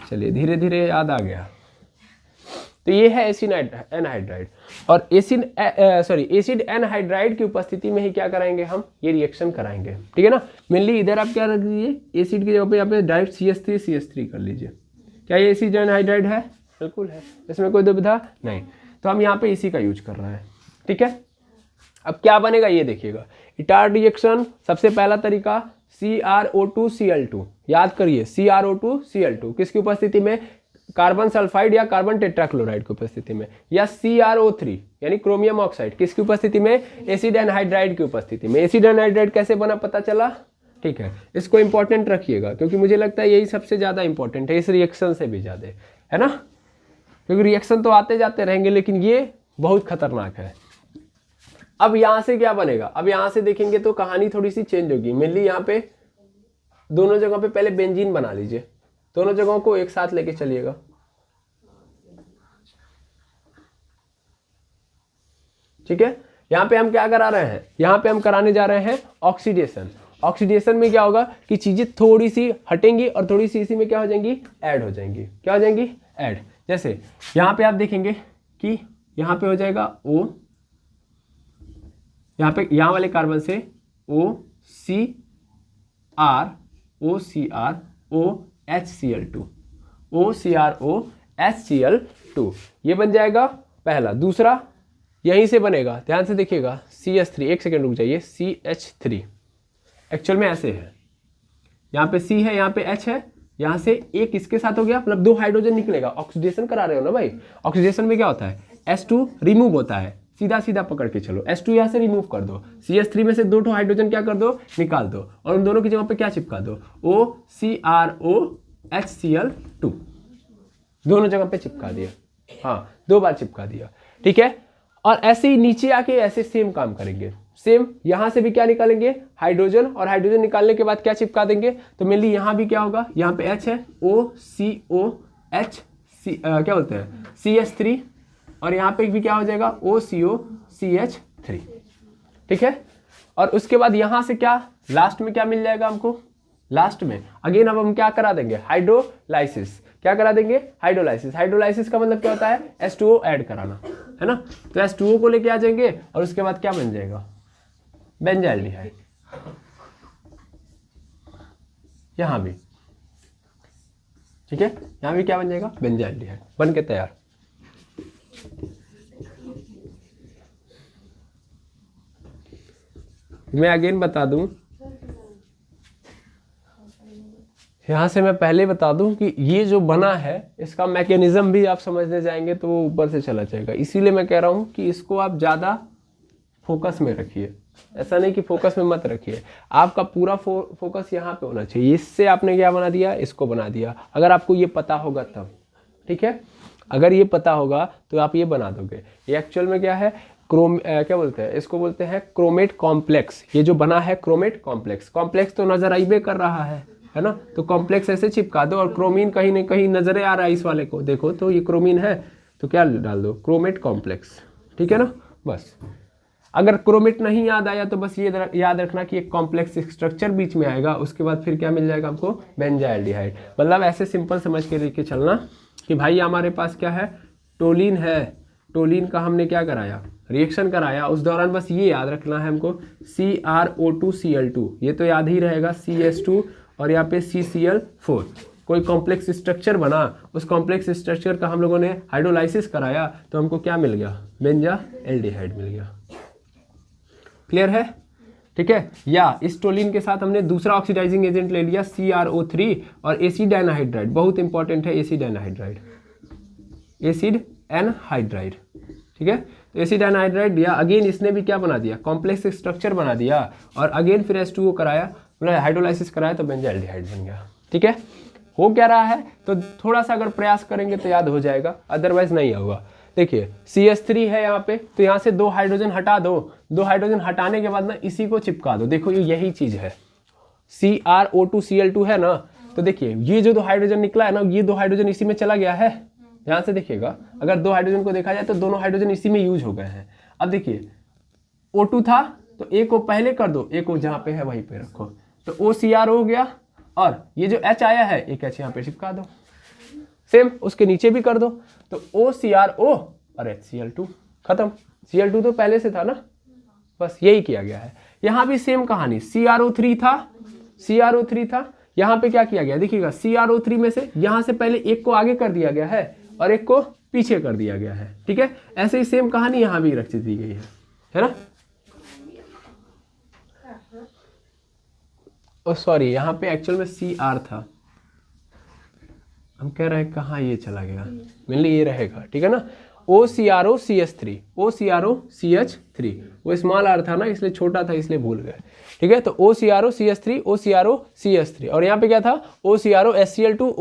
चलिए धीरे धीरे याद आ गया। तो ये है एसिड एनहाइड्राइड, और एसिड एनहाइड्राइड की उपस्थिति में ही क्या कराएंगे हम, ये रिएक्शन कराएंगे, ठीक है ना। मेनली इधर आप क्या रख दीजिए, एसिड की जगह पे यहाँ पे डायरेक्ट CH3 कर लीजिए। क्या ये एसिड एनहाइड्राइड है, बिल्कुल है, इसमें कोई दुविधा नहीं। तो हम यहाँ पे इसी का यूज कर रहे हैं, ठीक है। अब क्या बनेगा ये देखिएगा, इटार्ड रिएक्शन, सबसे पहला तरीका CrO2Cl2, याद करिए CrO2Cl2 किसकी उपस्थिति में, कार्बन सल्फाइड या कार्बन टेट्राक्लोराइड की उपस्थिति में, या CrO3 यानी क्रोमियम ऑक्साइड किसकी उपस्थिति में, एसिड एनहाइड्राइड की उपस्थिति में। एसिड एनहाइड्राइड कैसे बना पता चला, ठीक है। इसको इंपॉर्टेंट रखिएगा क्योंकि मुझे लगता है यही सबसे ज़्यादा इंपॉर्टेंट है, इस रिएक्शन से भी ज़्यादा, है ना, क्योंकि रिएक्शन तो आते जाते रहेंगे लेकिन ये बहुत खतरनाक है। अब यहाँ से क्या बनेगा, अब यहाँ से देखेंगे तो कहानी थोड़ी सी चेंज होगी। मेनली यहाँ पे दोनों जगह पे पहले बेंजीन बना लीजिए, दोनों जगहों को एक साथ लेके चलिएगा। ठीक है, यहाँ पे हम क्या करा रहे हैं, यहाँ पे हम कराने जा रहे हैं ऑक्सीडेशन। ऑक्सीडेशन में क्या होगा कि चीजें थोड़ी सी हटेंगी और थोड़ी सी इसी में क्या हो जाएंगी, ऐड हो जाएंगी। क्या हो जाएंगी, ऐड। जैसे यहाँ पे आप देखेंगे कि यहाँ पे हो जाएगा O, यहाँ पे यहाँ वाले कार्बन से OCr OCr OHCl2 OCrO HCl2 ये बन जाएगा पहला। दूसरा यहीं से बनेगा, ध्यान से देखिएगा, CH3, एक सेकेंड रुक जाइए, CH3 एक्चुअल में ऐसे है, यहाँ पे C है, यहाँ पे H है, यहाँ से एक इसके साथ हो गया, मतलब 2 हाइड्रोजन निकलेगा। ऑक्सीडेशन करा रहे हो ना भाई, ऑक्सीडेशन में क्या होता है, H2 रिमूव होता है, सीधा सीधा पकड़ के चलो, H2 यहाँ से रिमूव कर दो, CH3 में से 2 हाइड्रोजन क्या कर दो, निकाल दो, और उन दोनों की जगह पे क्या चिपका दो, OCrO HCl2, दोनों जगह पे चिपका दिया। हाँ, 2 बार चिपका दिया। ठीक है, और ऐसे ही नीचे आके ऐसे सेम काम करेंगे। सेम यहाँ से भी क्या निकालेंगे, हाइड्रोजन, और हाइड्रोजन निकालने के बाद क्या चिपका देंगे, तो मेनली यहाँ भी क्या होगा, यहाँ पे H है, OCOH क्या बोलते हैं, CH3, और यहाँ पे भी क्या हो जाएगा, OCOCH3। ठीक है, और उसके बाद यहाँ से क्या लास्ट में क्या मिल जाएगा हमको, लास्ट में अगेन अब हम क्या करा देंगे, हाइड्रोलाइसिस। क्या करा देंगे, हाइड्रोलाइसिस। हाइड्रोलाइसिस का मतलब क्या होता है, H2O ऐड कराना, है ना। तो H2O को लेके आ जाएंगे और उसके बाद क्या बन जाएगा, बेंजाइल्डिहाइड। यहां भी ठीक है, यहां भी क्या बन जाएगा, बेंजाइल्डिहाइड बन के तैयार। मैं अगेन बता दूं, यहाँ से मैं पहले बता दूं कि ये जो बना है इसका मैकेनिज्म भी आप समझने जाएंगे तो वो ऊपर से चला जाएगा। इसीलिए मैं कह रहा हूँ कि इसको आप ज़्यादा फोकस में रखिए, ऐसा नहीं कि फोकस में मत रखिए, आपका पूरा फोकस यहाँ पे होना चाहिए। इससे आपने क्या बना दिया, इसको बना दिया, अगर आपको ये पता होगा तब। ठीक है, अगर ये पता होगा तो आप ये बना दोगे। ये एक्चुअल में क्या है, क्या बोलते हैं इसको, बोलते हैं क्रोमेट कॉम्प्लेक्स। ये जो बना है क्रोमेट कॉम्प्लेक्स, कॉम्प्लेक्स तो नजर आइबे कर रहा है ना, तो कॉम्प्लेक्स ऐसे चिपका दो, और क्रोमीन कहीं ना कहीं नजरे आ रहा है इस वाले को, देखो तो ये क्रोमीन है, तो क्या डाल दो, क्रोमेट कॉम्प्लेक्स। ठीक है ना, बस। अगर क्रोमेट नहीं याद आया तो बस ये याद रखना कि एक कॉम्प्लेक्स स्ट्रक्चर बीच में आएगा, उसके बाद फिर क्या मिल जाएगा हमको, बेंजाइल्डिहाइड। मतलब ऐसे सिंपल समझ के लेके चलना कि भाई हमारे पास क्या है, टोलिन है, टोलिन का हमने क्या कराया, रिएक्शन कराया, उस दौरान बस ये याद रखना है हमको, CrO2Cl2, ये तो याद ही रहेगा, CH2 और यहाँ पे CCl4। कोई कॉम्प्लेक्स स्ट्रक्चर बना, उस कॉम्प्लेक्स स्ट्रक्चर का हम लोगों ने हाइड्रोलाइसिस कराया, तो हमको क्या मिल गया, बेंजाइल्डिहाइड मिल गया। क्लियर है, ठीक है। या इस टोलिन के साथ हमने दूसरा ऑक्सीडाइजिंग एजेंट ले लिया CrO3 और एसिड एनहाइड्राइड, बहुत इंपॉर्टेंट है एसिड एनहाइड्राइड, एसिड एनहाइड्राइड। ठीक है, तो एसिड एनहाइड्राइड, या अगेन इसने भी क्या बना दिया, कॉम्प्लेक्स स्ट्रक्चर बना दिया, और अगेन फिर H2O कराया, मतलब हाइड्रोलाइसिस कराया, तो बेंजाइल्डिहाइड बन गया। ठीक है, हो क्या रहा है, तो थोड़ा सा अगर प्रयास करेंगे तो याद हो जाएगा, अदरवाइज नहीं होगा। देखिए CH3 है यहाँ पे, तो यहाँ से 2 हाइड्रोजन हटा दो, 2 हाइड्रोजन हटाने के बाद ना इसी को चिपका दो, देखो ये यही चीज है, CrO2Cl2 है ना, तो देखिए ये जो 2 हाइड्रोजन निकला है ना, ये 2 हाइड्रोजन इसी में चला गया है। ध्यान से देखिएगा, अगर 2 हाइड्रोजन को देखा जाए तो दोनों हाइड्रोजन इसी में यूज हो गए हैं। अब देखिए O2 था, तो एक को पहले कर दो, एक को जहाँ पे है वहीं पे रखो, तो OCr हो गया, और ये जो H आया है, एक H यहाँ पे चिपका दो, सेम उसके नीचे भी कर दो, तो OCrO और HCl2 खत्म। Cl2 तो पहले से था ना, बस यही किया गया है। यहाँ भी सेम कहानी, CrO3 था, यहाँ पे क्या किया गया, देखिएगा CrO3 में से यहाँ से पहले एक को आगे कर दिया गया है और एक को पीछे कर दिया गया है। ठीक है, ऐसे ही सेम कहानी यहाँ भी रख दी गई है ना। ओ सॉरी, यहाँ पे एक्चुअल में Cr था, हम कह रहे हैं कहाँ ये चला गया, मेनली ये रहेगा। ठीक है ना, OCrO CH3, वो स्मॉल r था ना, इसलिए छोटा था, इसलिए भूल गए। ठीक है, तो OCrO CH3 और यहाँ पे क्या था, OCrO HCl2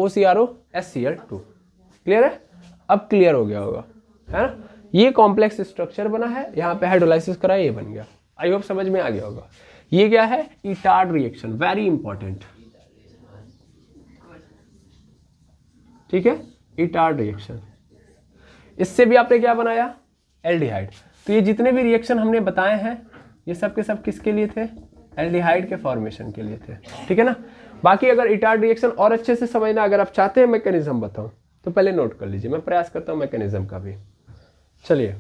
HCl2। क्लियर है, अब क्लियर हो गया होगा, है ना। ये कॉम्प्लेक्स स्ट्रक्चर बना है, यहाँ पे हाइड्रोलाइसिस करा, ये बन गया। आई होप समझ में आ गया होगा। ये क्या है, इटार्ड रिएक्शन, वेरी इंपॉर्टेंट। ठीक है, इटार्ड रिएक्शन। इससे भी आपने क्या बनाया, एल्डिहाइड। तो ये जितने भी रिएक्शन हमने बताए हैं ये सब के सब किसके लिए थे, एल्डिहाइड के फॉर्मेशन के लिए थे, ठीक है ना। बाकी अगर इटार्ड रिएक्शन और अच्छे से समझना अगर आप चाहते हैं मैकेनिज्म बताऊं तो पहले नोट कर लीजिए, मैं प्रयास करता हूं मैकेनिज्म का भी। चलिए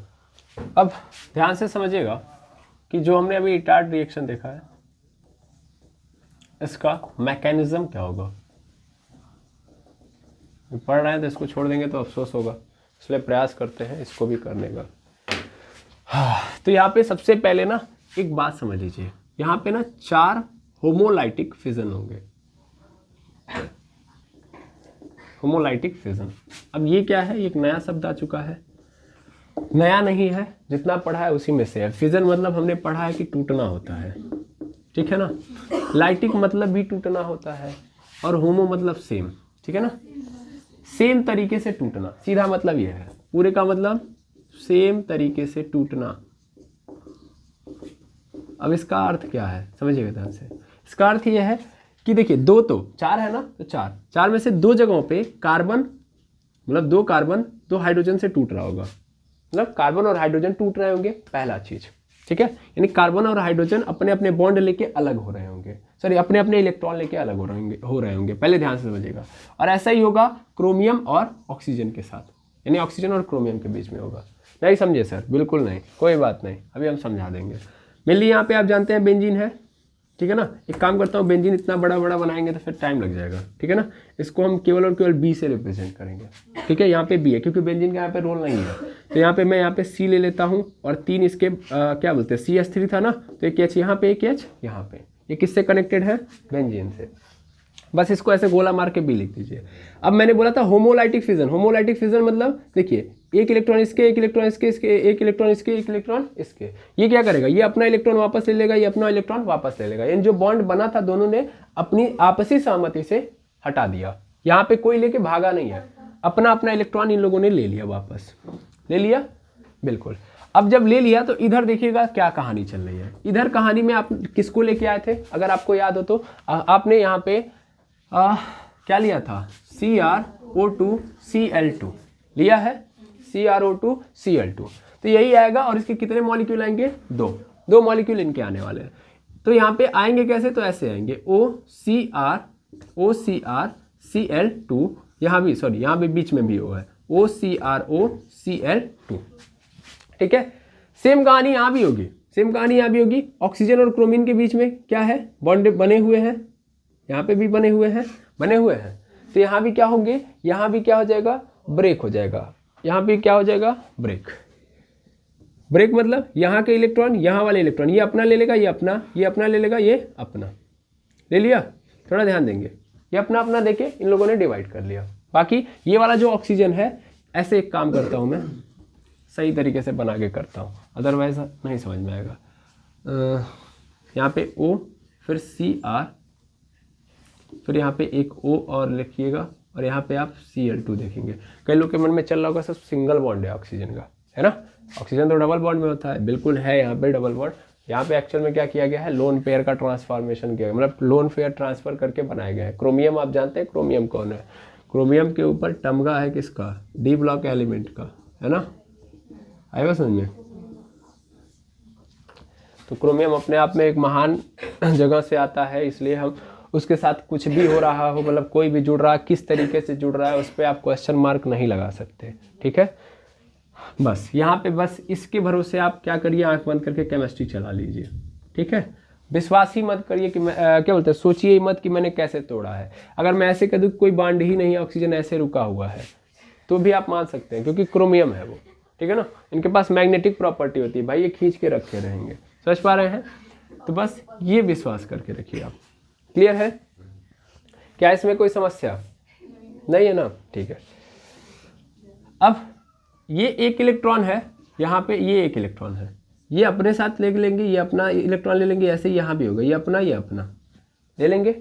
अब ध्यान से समझिएगा कि जो हमने अभी इटार्ड रिएक्शन देखा है इसका मैकेनिज्म क्या होगा। पढ़ रहे हैं तो इसको छोड़ देंगे तो अफसोस होगा, इसलिए प्रयास करते हैं इसको भी करने का। तो यहाँ पे सबसे पहले ना एक बात समझ लीजिए, यहाँ पे ना 4 होमोलाइटिक फिजन होंगे, होमोलाइटिक फिजन। अब ये क्या है, एक नया शब्द आ चुका है, नया नहीं है, जितना पढ़ा है उसी में से है। फिजन मतलब हमने पढ़ा है कि टूटना होता है, ठीक है ना। लाइटिक मतलब भी टूटना होता है, और होमो मतलब सेम, ठीक है ना, सेम तरीके से टूटना, सीधा मतलब ये है, पूरे का मतलब सेम तरीके से टूटना। अब इसका अर्थ क्या है समझिएगा ध्यान से। इसका अर्थ ये है कि देखिए 2 तो 4 है ना, तो 4 में से 2 जगहों पे कार्बन, मतलब 2 कार्बन 2 हाइड्रोजन से टूट रहा होगा, मतलब कार्बन और हाइड्रोजन टूट रहे होंगे, पहला चीज, ठीक है। यानी कार्बन और हाइड्रोजन अपने अपने बॉन्ड लेके अलग हो रहे होंगे, सॉरी अपने अपने इलेक्ट्रॉन लेके अलग हो रहे होंगे, पहले ध्यान से समझिएगा। और ऐसा ही होगा क्रोमियम और ऑक्सीजन के साथ, यानी ऑक्सीजन और क्रोमियम के बीच में होगा। नहीं समझे सर, बिल्कुल नहीं, कोई बात नहीं, अभी हम समझा देंगे। मेनली यहाँ पे आप जानते हैं बेंजीन है, ठीक है ना। एक काम करता हूँ, बेंजीन इतना बड़ा बड़ा बनाएंगे तो फिर टाइम लग जाएगा, ठीक है ना। इसको हम केवल और केवल बी से रिप्रेजेंट करेंगे, ठीक है। यहाँ पे बी है क्योंकि बेंजीन का यहाँ पे रोल नहीं है, तो यहाँ पे मैं यहाँ पे सी ले लेता हूँ, और 3 इसके क्या बोलते हैं, CH3 था ना, तो एक H यहाँ पे, एक H यहाँ पे, ये किससे कनेक्टेड है, बेंजीन से। बस इसको ऐसे गोला मार के बी लिख दीजिए। अब मैंने बोला था होमोलाइटिक फिजन, होमोलाइटिक फिजन मतलब देखिए एक इलेक्ट्रॉन इसके, एक इलेक्ट्रॉन इसके, एक इलेक्ट्रॉन इसके, एक इलेक्ट्रॉन इसके। ये क्या करेगा, ये अपना इलेक्ट्रॉन वापस ले लेगा, ये अपना इलेक्ट्रॉन वापस ले लेगा। इन जो बॉन्ड बना था दोनों ने अपनी आपसी सहमति से हटा दिया, यहाँ पे कोई लेके भागा नहीं है, अपना अपना इलेक्ट्रॉन इन लोगों ने ले लिया, वापस ले लिया, बिल्कुल। अब जब ले लिया तो इधर देखिएगा क्या कहानी चल रही है। इधर कहानी में आप किसको लेके आए थे, अगर आपको याद हो तो आपने यहाँ पे क्या लिया था, CrO2Cl2 लिया है, CrO2Cl2। तो यही आएगा, और इसके कितने मॉलिक्यूल आएंगे, 2 मॉलिक्यूल इनके आने वाले हैं। तो यहाँ पे आएंगे कैसे, तो ऐसे आएंगे OCrCl2, यहाँ भी सॉरी यहाँ भी बीच में भी O है, OCrOCl2, ठीक है। सेम कहानी यहाँ भी होगी, सेम कहानी यहाँ भी होगी। ऑक्सीजन और क्रोमीन के बीच में क्या है, बॉन्ड बने हुए हैं, यहाँ पे भी बने हुए हैं, तो यहाँ भी क्या होंगे, यहाँ भी क्या हो जाएगा, ब्रेक हो जाएगा, यहाँ भी क्या हो जाएगा, ब्रेक मतलब यहाँ के इलेक्ट्रॉन, यहाँ वाले इलेक्ट्रॉन, ये अपना ले लेगा, ये अपना ले लेगा, ये अपना ले लिया। थोड़ा ध्यान देंगे, ये अपना अपना देके इन लोगों ने डिवाइड कर लिया। बाकी ये वाला जो ऑक्सीजन है, ऐसे एक काम करता हूँ मैं, सही तरीके से बना के करता हूँ, अदरवाइज नहीं समझ में आएगा। यहाँ पे O, फिर CR, फिर यहाँ पे एक O और लिखिएगा, और यहाँ पे आप Cl2 देखेंगे। कई लोग के मन में चल रहा होगा सब सिंगल बॉन्ड है ऑक्सीजन का, है ना। ऑक्सीजन तो डबल बॉन्ड में होता है, बिल्कुल है यहाँ पे डबल बॉन्ड। यहाँ पे एक्चुअल में क्या किया गया है, लोन पेयर का ट्रांसफॉर्मेशन किया गया, मतलब लोन पेयर ट्रांसफर करके बनाया गया है। क्रोमियम आप जानते हैं, क्रोमियम कौन है, क्रोमियम के ऊपर टमगा है किसका, डी ब्लॉक एलिमेंट का, है ना, आएगा समझ में। तो क्रोमियम अपने आप में एक महान जगह से आता है, इसलिए हम उसके साथ कुछ भी हो रहा हो, मतलब कोई भी जुड़ रहा है, किस तरीके से जुड़ रहा है, उस पर आप क्वेश्चन मार्क नहीं लगा सकते, ठीक है। बस यहाँ पे बस इसके भरोसे आप क्या करिए, आंख बंद करके केमिस्ट्री चला लीजिए, ठीक है। विश्वास ही मत करिए कि मैं क्या बोलते हैं, सोचिए ही मत कि मैंने कैसे तोड़ा है। अगर मैं ऐसे कह दूँ कोई बॉन्ड ही नहीं है, ऑक्सीजन ऐसे रुका हुआ है, तो भी आप मान सकते हैं, क्योंकि क्रोमियम है वो, ठीक है ना। इनके पास मैग्नेटिक प्रॉपर्टी होती है भाई, ये खींच के रखे रहेंगे, समझ पा रहे हैं। तो बस ये विश्वास करके रखिए आप। क्लियर है, क्या इसमें कोई समस्या नहीं है ना, ठीक है। अब ये एक इलेक्ट्रॉन है, यहाँ पे ये एक इलेक्ट्रॉन है, ये अपने साथ ले लेंगे, ये अपना इलेक्ट्रॉन ले लेंगे, ऐसे यहाँ भी होगा, ये अपना ले लेंगे,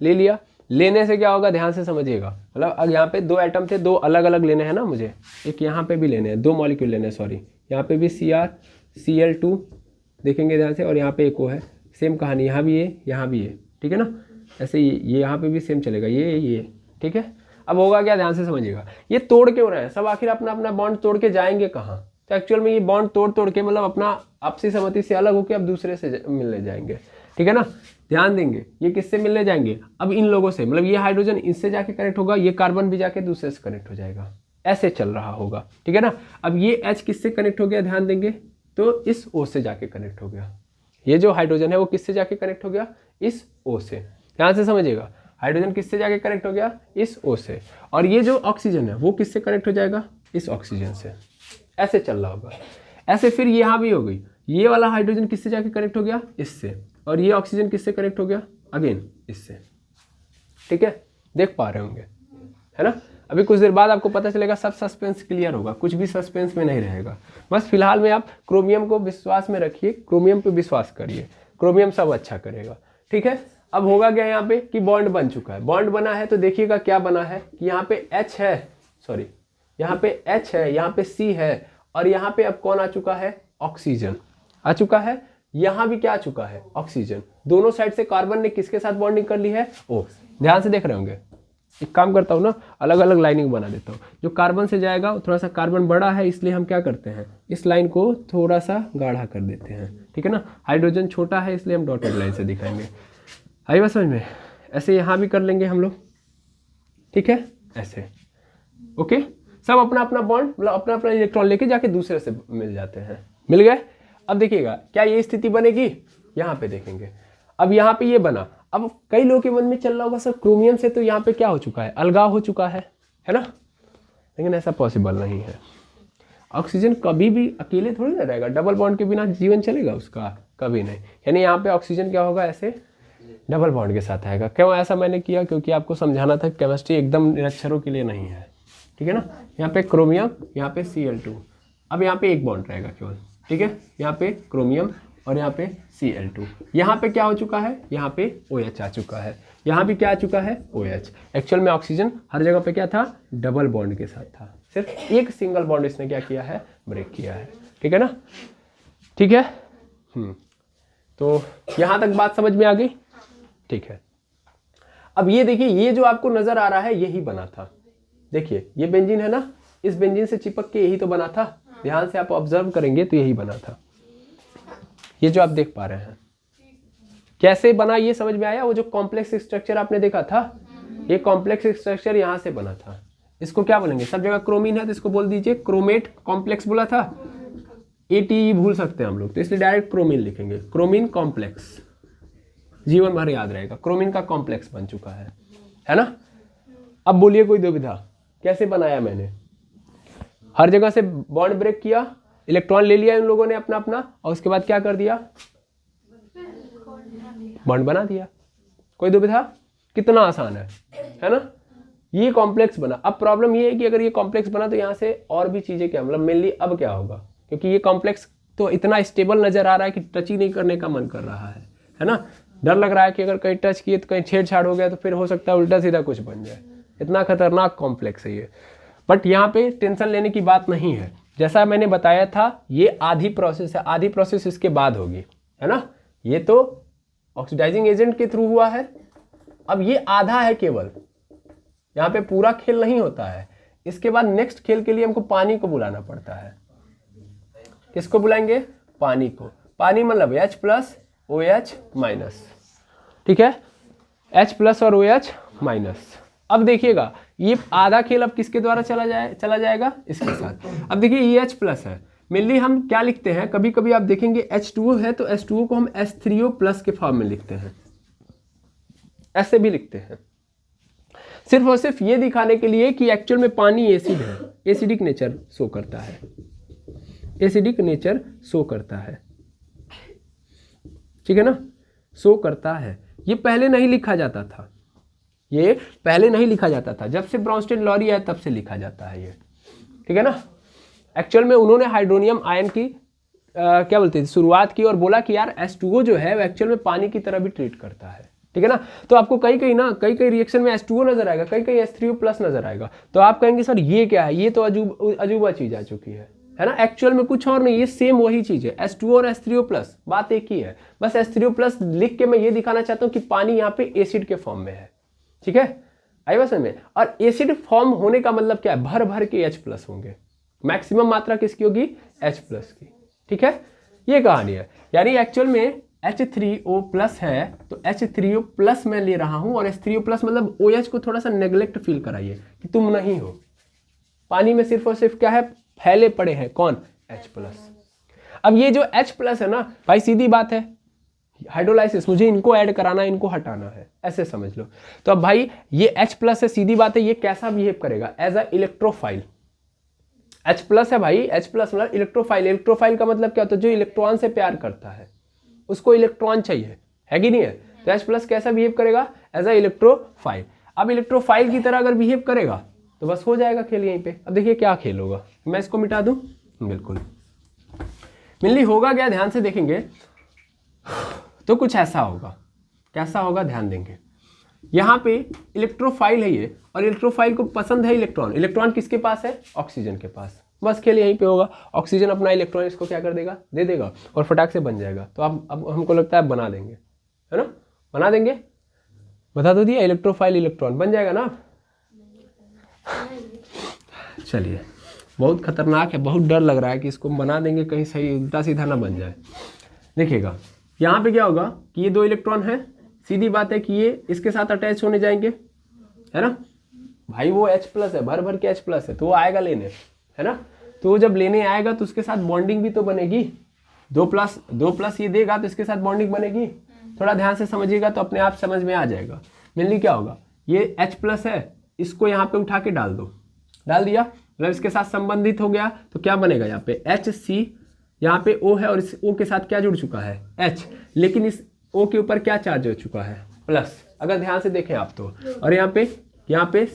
ले लिया। लेने से क्या होगा, ध्यान से समझिएगा, मतलब अब यहाँ पे 2 एटम थे, 2 अलग अलग लेने हैं ना मुझे, एक यहाँ पे भी लेने हैं, 2 मॉलिक्यूल लेने हैं, सॉरी यहाँ पे भी CrCl2 देखेंगे ध्यान से, और यहाँ पे एक O है, सेम कहानी, यहाँ भी ये, यहाँ भी ये, ठीक है ना। ऐसे ये यहाँ पे भी सेम चलेगा, ये ठीक है। अब होगा क्या, ध्यान से समझिएगा, ये तोड़ क्यों रहे हैं सब, आखिर अपना अपना बॉन्ड तोड़ के जाएंगे कहाँ, तो एक्चुअल में ये बॉन्ड तोड़ के मतलब अपना आपसी सहमति से अलग होकर अब दूसरे से मिलने जाएंगे, ठीक है ना। ध्यान देंगे ये किससे मिलने जाएंगे, अब इन लोगों से, मतलब ये हाइड्रोजन इससे जाके कनेक्ट होगा, ये कार्बन भी जाके दूसरे से कनेक्ट हो जाएगा, ऐसे चल रहा होगा, ठीक है ना। अब ये H किससे कनेक्ट हो गया, ध्यान देंगे, तो इस O से जाके कनेक्ट हो गया, ये जो हाइड्रोजन है वो किससे जाके कनेक्ट हो गया, इस O से, ध्यान से समझिएगा, हाइड्रोजन किससे जाके कनेक्ट हो गया, इस O से, और ये जो ऑक्सीजन है वो किससे कनेक्ट हो जाएगा, इस ऑक्सीजन से, ऐसे चल रहा होगा। ऐसे फिर यहाँ भी हो गई, ये वाला हाइड्रोजन किससे जाके कनेक्ट हो गया, इससे, और ये ऑक्सीजन किससे कनेक्ट हो गया, अगेन इससे, ठीक है, देख पा रहे होंगे, है ना। अभी कुछ देर बाद आपको पता चलेगा, सब सस्पेंस क्लियर होगा, कुछ भी सस्पेंस में नहीं रहेगा। बस फिलहाल में आप क्रोमियम को विश्वास में रखिए, क्रोमियम पे विश्वास करिए, क्रोमियम सब अच्छा करेगा, ठीक है। अब होगा क्या यहाँ पे कि बॉन्ड बन चुका है, बॉन्ड बना है तो देखिएगा क्या बना है कि यहाँ पे H है, सॉरी यहाँ पे H है, यहाँ पे C है, और यहाँ पे अब कौन आ चुका है, ऑक्सीजन आ चुका है, यहाँ भी क्या आ चुका है, ऑक्सीजन। दोनों साइड से कार्बन ने किसके साथ बॉन्डिंग कर ली है, O। ध्यान से देख रहे होंगे, एक काम करता हूँ ना, अलग अलग लाइनिंग बना देता हूँ, जो कार्बन से जाएगा थोड़ा सा कार्बन बड़ा है, इसलिए हम क्या करते हैं, इस लाइन को थोड़ा सा गाढ़ा कर देते हैं, ठीक है ना। हाइड्रोजन छोटा है इसलिए हम डॉटेड लाइन से दिखाएंगे, आई बात समझ में। ऐसे यहाँ भी कर लेंगे हम लोग, ठीक है, ऐसे, ओके। सब अपना अपना बॉन्ड, मतलब अपना अपना इलेक्ट्रॉन लेके जाके दूसरे से मिल जाते हैं, मिल गए। अब देखिएगा क्या ये स्थिति बनेगी, यहाँ पे देखेंगे, अब यहाँ पे ये बना। अब कई लोगों के मन में चल रहा होगा सर क्रोमियम से तो यहाँ पे क्या हो चुका है, अलगाव हो चुका है ना, लेकिन ऐसा पॉसिबल नहीं है। ऑक्सीजन कभी भी अकेले थोड़ी ना रहेगा, डबल बॉन्ड के बिना जीवन चलेगा उसका, कभी नहीं। यानी यहाँ पे ऑक्सीजन क्या होगा, ऐसे डबल बॉन्ड के साथ आएगा। क्यों ऐसा मैंने किया, क्योंकि आपको समझाना था केमिस्ट्री एकदम निरक्षरों के लिए नहीं है, ठीक है ना। यहाँ पे क्रोमियम, यहाँ पे Cl2, अब यहाँ पे एक बॉन्ड रहेगा केवल, ठीक है, यहाँ पे क्रोमियम और यहाँ पे Cl2। यहाँ पे क्या हो चुका है, यहाँ पे OH आ चुका है, यहाँ भी क्या आ चुका है, OH। एक्चुअल में ऑक्सीजन हर जगह पे क्या था, डबल बॉन्ड के साथ था, सिर्फ एक सिंगल बॉन्ड इसने क्या किया है, ब्रेक किया है, ठीक है ना, ठीक है। तो यहाँ तक बात समझ में आ गई, ठीक है। अब ये देखिए, ये जो आपको नजर आ रहा है यही बना था, देखिए ये बेंजीन है ना, इस बेंजीन से चिपक के यही तो बना था, ध्यान से आप ऑब्जर्व करेंगे तो यही बना था, ये जो आप देख पा रहे हैं। कैसे बना ये समझ में आया, वो जो कॉम्प्लेक्स स्ट्रक्चर आपने देखा था, ये कॉम्प्लेक्स स्ट्रक्चर यहाँ से बना था। इसको क्या बोलेंगे, सब जगह क्रोमीन है तो इसको बोल दीजिए क्रोमेट कॉम्प्लेक्स बोला था, ATE भूल सकते हैं हम लोग, तो इसलिए डायरेक्ट क्रोमीन लिखेंगे, क्रोमीन कॉम्प्लेक्स, जीवन भर याद रहेगा, क्रोमीन का कॉम्प्लेक्स बन चुका है ना। अब बोलिए कोई दुविधा, कैसे बनाया मैंने, हर जगह से बॉन्ड ब्रेक किया, इलेक्ट्रॉन ले लिया इन लोगों ने अपना अपना, और उसके बाद क्या कर दिया, बॉन्ड बना दिया। कोई दुविधा, कितना आसान है ना। ये कॉम्प्लेक्स बना। अब प्रॉब्लम ये है कि अगर ये कॉम्प्लेक्स बना तो यहाँ से और भी चीजें क्या, मतलब मेनली अब क्या होगा, क्योंकि ये कॉम्प्लेक्स तो इतना स्टेबल नजर आ रहा है कि टच ही नहीं करने का मन कर रहा है ना। डर लग रहा है कि अगर कहीं टच किए तो कहीं छेड़छाड़ हो गया तो फिर हो सकता है उल्टा सीधा कुछ बन जाए, इतना खतरनाक कॉम्प्लेक्स है ये। बट यहाँ पे टेंशन लेने की बात नहीं है, जैसा मैंने बताया था ये आधी प्रोसेस है, आधी प्रोसेस इसके बाद होगी, है ना। ये तो ऑक्सीडाइजिंग एजेंट के थ्रू हुआ है, अब ये आधा है केवल, यहाँ पे पूरा खेल नहीं होता है। इसके बाद नेक्स्ट खेल के लिए हमको पानी को बुलाना पड़ता है। किसको बुलाएंगे, पानी को। पानी मतलब H प्लस OH माइनस, ठीक है, H प्लस और OH माइनस। अब देखिएगा ये आधा खेल अब किसके द्वारा चला जाएगा, इसके साथ। अब देखिए ये H प्लस है, मेनली हम क्या लिखते हैं, कभी कभी आप देखेंगे H2O है तो H2O को हम H3O प्लस के फॉर्म में लिखते हैं, ऐसे भी लिखते हैं, सिर्फ और सिर्फ ये दिखाने के लिए कि एक्चुअल में पानी एसिड है, एसिडिक नेचर शो करता है, एसिडिक नेचर शो करता है, ठीक है ना, शो करता है। ये पहले नहीं लिखा जाता था, ये पहले नहीं लिखा जाता था, जब से ब्राउनस्टेन लॉरी आया तब से लिखा जाता है ये, ठीक है ना। एक्चुअल में उन्होंने हाइड्रोनियम आयन की क्या बोलते हैं शुरुआत की और बोला कि यार H2O जो है वो एक्चुअल में पानी की तरह भी ट्रीट करता है, ठीक है ना। तो आपको कई कई रिएक्शन में H2O नजर आएगा, कई H3O प्लस नजर आएगा, तो आप कहेंगे सर ये क्या है, ये तो अजूबा चीज आ चुकी है ना। एक्चुअल में कुछ और नहीं, ये सेम वही चीज है, H2O और H3O प्लस, बात एक ही है। बस H3O प्लस लिख के मैं ये दिखाना चाहता हूँ कि पानी यहाँ पे एसिड के फॉर्म में है, ठीक है। आई बात समझ में। और एसिड फॉर्म होने का मतलब क्या है, भर भर के H+ होंगे, मैक्सिमम मात्रा किसकी होगी, H+ की, ठीक है, ये कहानी है। यानी एक्चुअल में H3O+ है तो H3O+ मैं ले रहा हूं, और H3O+ मतलब OH को थोड़ा सा नेग्लेक्ट फील कराइए कि तुम नहीं हो, पानी में सिर्फ और सिर्फ क्या है, फैले पड़े हैं, कौन, H+। अब ये जो H+ है ना भाई, सीधी बात है, हाइड्रोलाइसिस, मुझे इनको ऐड कराना है, इनको हटाना है, ऐसे समझ लो। तो अब भाई ये H+ है, सीधी बात है, ये कैसा बिहेव करेगा, एज अ इलेक्ट्रोफाइल। H+ है भाई, H+ मतलब इलेक्ट्रोफाइल। इलेक्ट्रोफाइल का मतलब क्या होता है, जो इलेक्ट्रॉन से प्यार करता है, उसको इलेक्ट्रॉन चाहिए, है कि नहीं है। तो H+ कैसा बिहेव करेगा, एज अ इलेक्ट्रोफाइल। अब इलेक्ट्रोफाइल की तरह अगर बिहेव करेगा तो बस हो जाएगा खेल यहीं पे। अब देखिए क्या खेल होगा, मैं इसको मिटा दूं, बिल्कुल मिलनी होगा क्या, ध्यान से देखेंगे तो कुछ ऐसा होगा। कैसा होगा, ध्यान देंगे, यहाँ पे इलेक्ट्रोफाइल है ये, और इलेक्ट्रोफाइल को पसंद है इलेक्ट्रॉन। इलेक्ट्रॉन किसके पास है, ऑक्सीजन के पास। बस खेल यहीं पे होगा, ऑक्सीजन अपना इलेक्ट्रॉन इसको क्या कर देगा, दे देगा, और फटाक से बन जाएगा। तो अब हमको लगता है बना देंगे, है ना, बना देंगे, बता दो दिया, इलेक्ट्रोफाइल इलेक्ट्रॉन बन जाएगा ना। चलिए, बहुत खतरनाक है, बहुत डर लग रहा है कि इसको बना देंगे कहीं सही उल्टा सीधा ना बन जाए। देखिएगा यहाँ पे क्या होगा कि ये 2 इलेक्ट्रॉन है, सीधी बात है कि ये इसके साथ अटैच होने जाएंगे, है ना भाई, वो H+ है, भर भर के H+ है, तो वो आएगा लेने, है ना। तो वो जब लेने आएगा तो उसके साथ बॉन्डिंग भी तो बनेगी, 2+ ये देगा तो इसके साथ बॉन्डिंग बनेगी। थोड़ा ध्यान से समझिएगा तो अपने आप समझ में आ जाएगा। मेनली क्या होगा, ये H+ है, इसको यहाँ पे उठा के डाल दो, डाल दिया, मतलब इसके साथ संबंधित हो गया, तो क्या बनेगा यहाँ पे HC, यहाँ पे O है, और इस O के साथ क्या जुड़ चुका है, H, लेकिन इस O के ऊपर क्या चार्ज हो चुका है, प्लस, अगर ध्यान से देखें आप तो। और यहाँ पे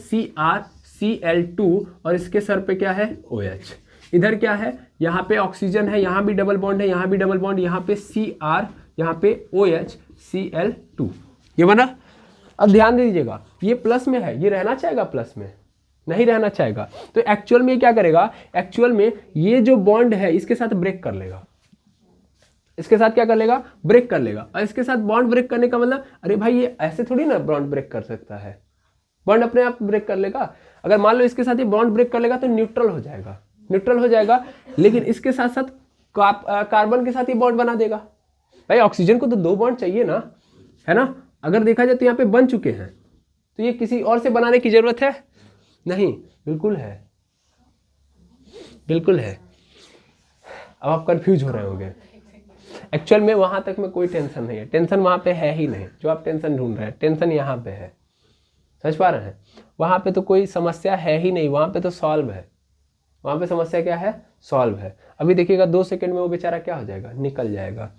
CrCl2, और इसके सर पे क्या है, OH। इधर क्या है, यहाँ पे ऑक्सीजन है, यहाँ भी डबल बॉन्ड है, यहाँ भी डबल बॉन्ड, यहाँ पे Cr, यहाँ पे OH, Cl2, ये बना। अब ध्यान दीजिएगा, ये प्लस में है, ये रहना चाहेगा प्लस में, नहीं रहना चाहेगा। तो एक्चुअल में क्या करेगा, एक्चुअल में ये जो बॉन्ड है इसके साथ ब्रेक कर लेगा, इसके साथ क्या कर लेगा, ब्रेक कर लेगा। और इसके साथ बॉन्ड ब्रेक करने का मतलब, अरे भाई ये ऐसे थोड़ी ना बॉन्ड ब्रेक कर सकता है, बॉन्ड अपने आप ब्रेक कर लेगा। अगर मान लो इसके साथ ये बॉन्ड ब्रेक कर लेगा तो न्यूट्रल हो जाएगा, न्यूट्रल हो जाएगा, लेकिन इसके साथ साथ कार्बन के साथ ही बॉन्ड बना देगा। भाई ऑक्सीजन को तो 2 बॉन्ड चाहिए ना, है ना। अगर देखा जाए तो यहाँ पे बन चुके हैं, तो ये किसी और से बनाने की जरूरत है नहीं, बिल्कुल है, बिल्कुल है। अब आप कंफ्यूज हो रहे होंगे, एक्चुअल में वहां तक में कोई टेंशन नहीं है, टेंशन वहां पे है ही नहीं, जो आप टेंशन ढूंढ रहे हैं, टेंशन यहाँ पे है, समझ पा रहे हैं। वहां पे तो कोई समस्या है ही नहीं, वहां पे तो सॉल्व है, वहां पे समस्या क्या है, सॉल्व है। अभी देखिएगा 2 सेकंड में वो बेचारा क्या हो जाएगा, निकल जाएगा।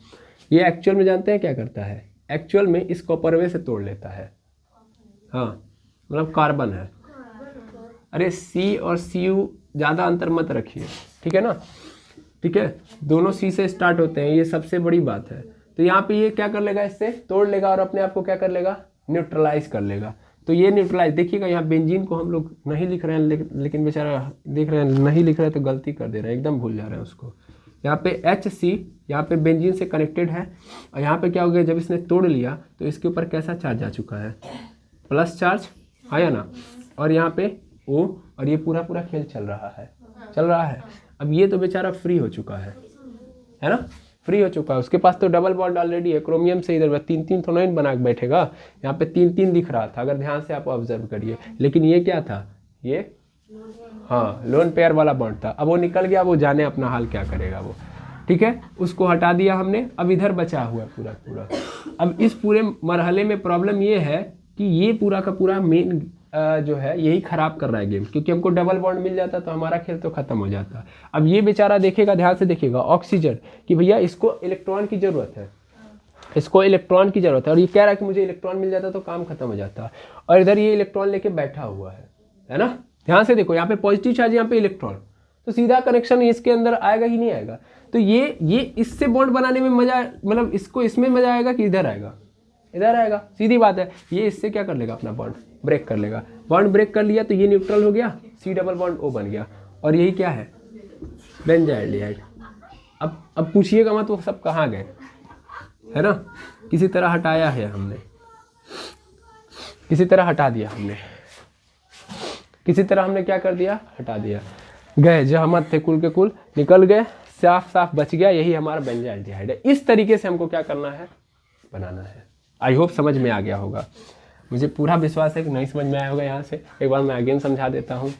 ये एक्चुअल में जानते हैं क्या करता है, एक्चुअल में इस कॉपरवे से तोड़ लेता है, हाँ मतलब कार्बन है। अरे C और Cu ज़्यादा अंतर मत रखिए, ठीक है ना, ठीक है, दोनों C से स्टार्ट होते हैं, ये सबसे बड़ी बात है। तो यहाँ पे ये क्या कर लेगा, इससे तोड़ लेगा और अपने आप को क्या कर लेगा, न्यूट्रलाइज कर लेगा। तो ये न्यूट्रलाइज, देखिएगा यहाँ बेंजीन को हम लोग नहीं लिख रहे हैं, लेकिन बेचारा देख रहे हैं नहीं लिख रहे हैं तो गलती कर दे रहे हैं, एकदम भूल जा रहे हैं उसको। यहाँ पे HC यहाँ पे बेंजीन से कनेक्टेड है, और यहाँ पे क्या हो गया, जब इसने तोड़ लिया तो इसके ऊपर कैसा चार्ज आ चुका है, प्लस चार्ज आया ना, और यहाँ पे O, और ये पूरा पूरा खेल चल रहा है, चल रहा है। अब ये तो बेचारा फ्री हो चुका है ना, फ्री हो चुका है, उसके पास तो डबल बॉन्ड ऑलरेडी है, क्रोमियम से इधर 3-3 थोड़ा ही बना के बैठेगा, यहाँ पे 3-3 दिख रहा था, अगर ध्यान से आप ऑब्जर्व करिए। लेकिन ये क्या था, ये हाँ लोन पेयर वाला बॉन्ड था। अब वो निकल गया, वो जाने अपना हाल क्या करेगा वो, ठीक है, उसको हटा दिया हमने। अब इधर बचा हुआ है पूरा पूरा। अब इस पूरे मरहले में प्रॉब्लम ये है कि ये पूरा का पूरा मेन जो है यही खराब कर रहा है गेम, क्योंकि हमको डबल बॉन्ड मिल जाता तो हमारा खेल तो खत्म हो जाता। अब ये बेचारा देखेगा, ध्यान से देखिएगा ऑक्सीजन, कि भैया इसको इलेक्ट्रॉन की ज़रूरत है, इसको इलेक्ट्रॉन की ज़रूरत है, और ये कह रहा है कि मुझे इलेक्ट्रॉन मिल जाता तो काम खत्म हो जाता। और इधर ये इलेक्ट्रॉन लेके बैठा हुआ है ना। ध्यान से देखो, यहाँ पे पॉजिटिव चार्ज, यहाँ पे इलेक्ट्रॉन, तो सीधा कनेक्शन इसके अंदर आएगा ही नहीं आएगा। तो ये इससे बॉन्ड बनाने में मजा, मतलब इसको इसमें मजा आएगा कि इधर आएगा, इधर आएगा, सीधी बात है। ये इससे क्या कर लेगा, अपना बॉन्ड ब्रेक कर लेगा। बॉन्ड ब्रेक कर लिया तो ये न्यूट्रल हो गया, C डबल बॉन्ड O बन गया, और यही क्या है, बेंजाइल्डिहाइड। अब पूछिएगा मत वो सब कहाँ गए, है ना, किसी तरह हटाया है हमने, किसी तरह हटा दिया हमने। किसी तरह हमने क्या कर दिया, हटा दिया, गए जहमत थे कुल के कुल निकल गए, साफ साफ बच गया, यही हमारा बेंजाल्डिहाइड है। इस तरीके से हमको क्या करना है, बनाना है। आई होप समझ में आ गया होगा, मुझे पूरा विश्वास है कि नहीं समझ में आया होगा। यहाँ से एक बार मैं अगेन समझा देता हूँ।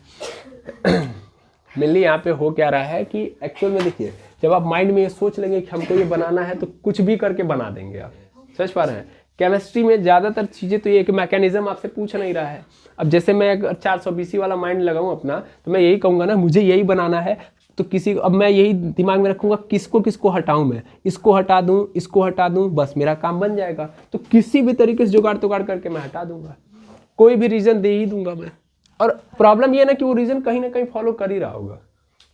मेनली यहाँ पे हो क्या रहा है कि एक्चुअल में देखिए, जब आप माइंड में ये सोच लेंगे कि हमको ये बनाना है तो कुछ भी करके बना देंगे आप, समझ पा रहे हैं। केमिस्ट्री में ज़्यादातर चीज़ें तो ये एक मैकेनिज्म आपसे पूछ नहीं रहा है। अब जैसे मैं अगर 420 वाला माइंड लगाऊं अपना, तो मैं यही कहूँगा ना मुझे यही बनाना है, तो किसी अब मैं यही दिमाग में रखूँगा किसको किसको हटाऊँ, मैं इसको हटा दूँ, इसको हटा दूँ, बस मेरा काम बन जाएगा। तो किसी भी तरीके से जुगाड़ तुगाड़ करके मैं हटा दूंगा, कोई भी रीज़न दे ही दूंगा मैं। और प्रॉब्लम ये है ना कि वो रीज़न कहीं ना कहीं फॉलो कर ही रहा होगा,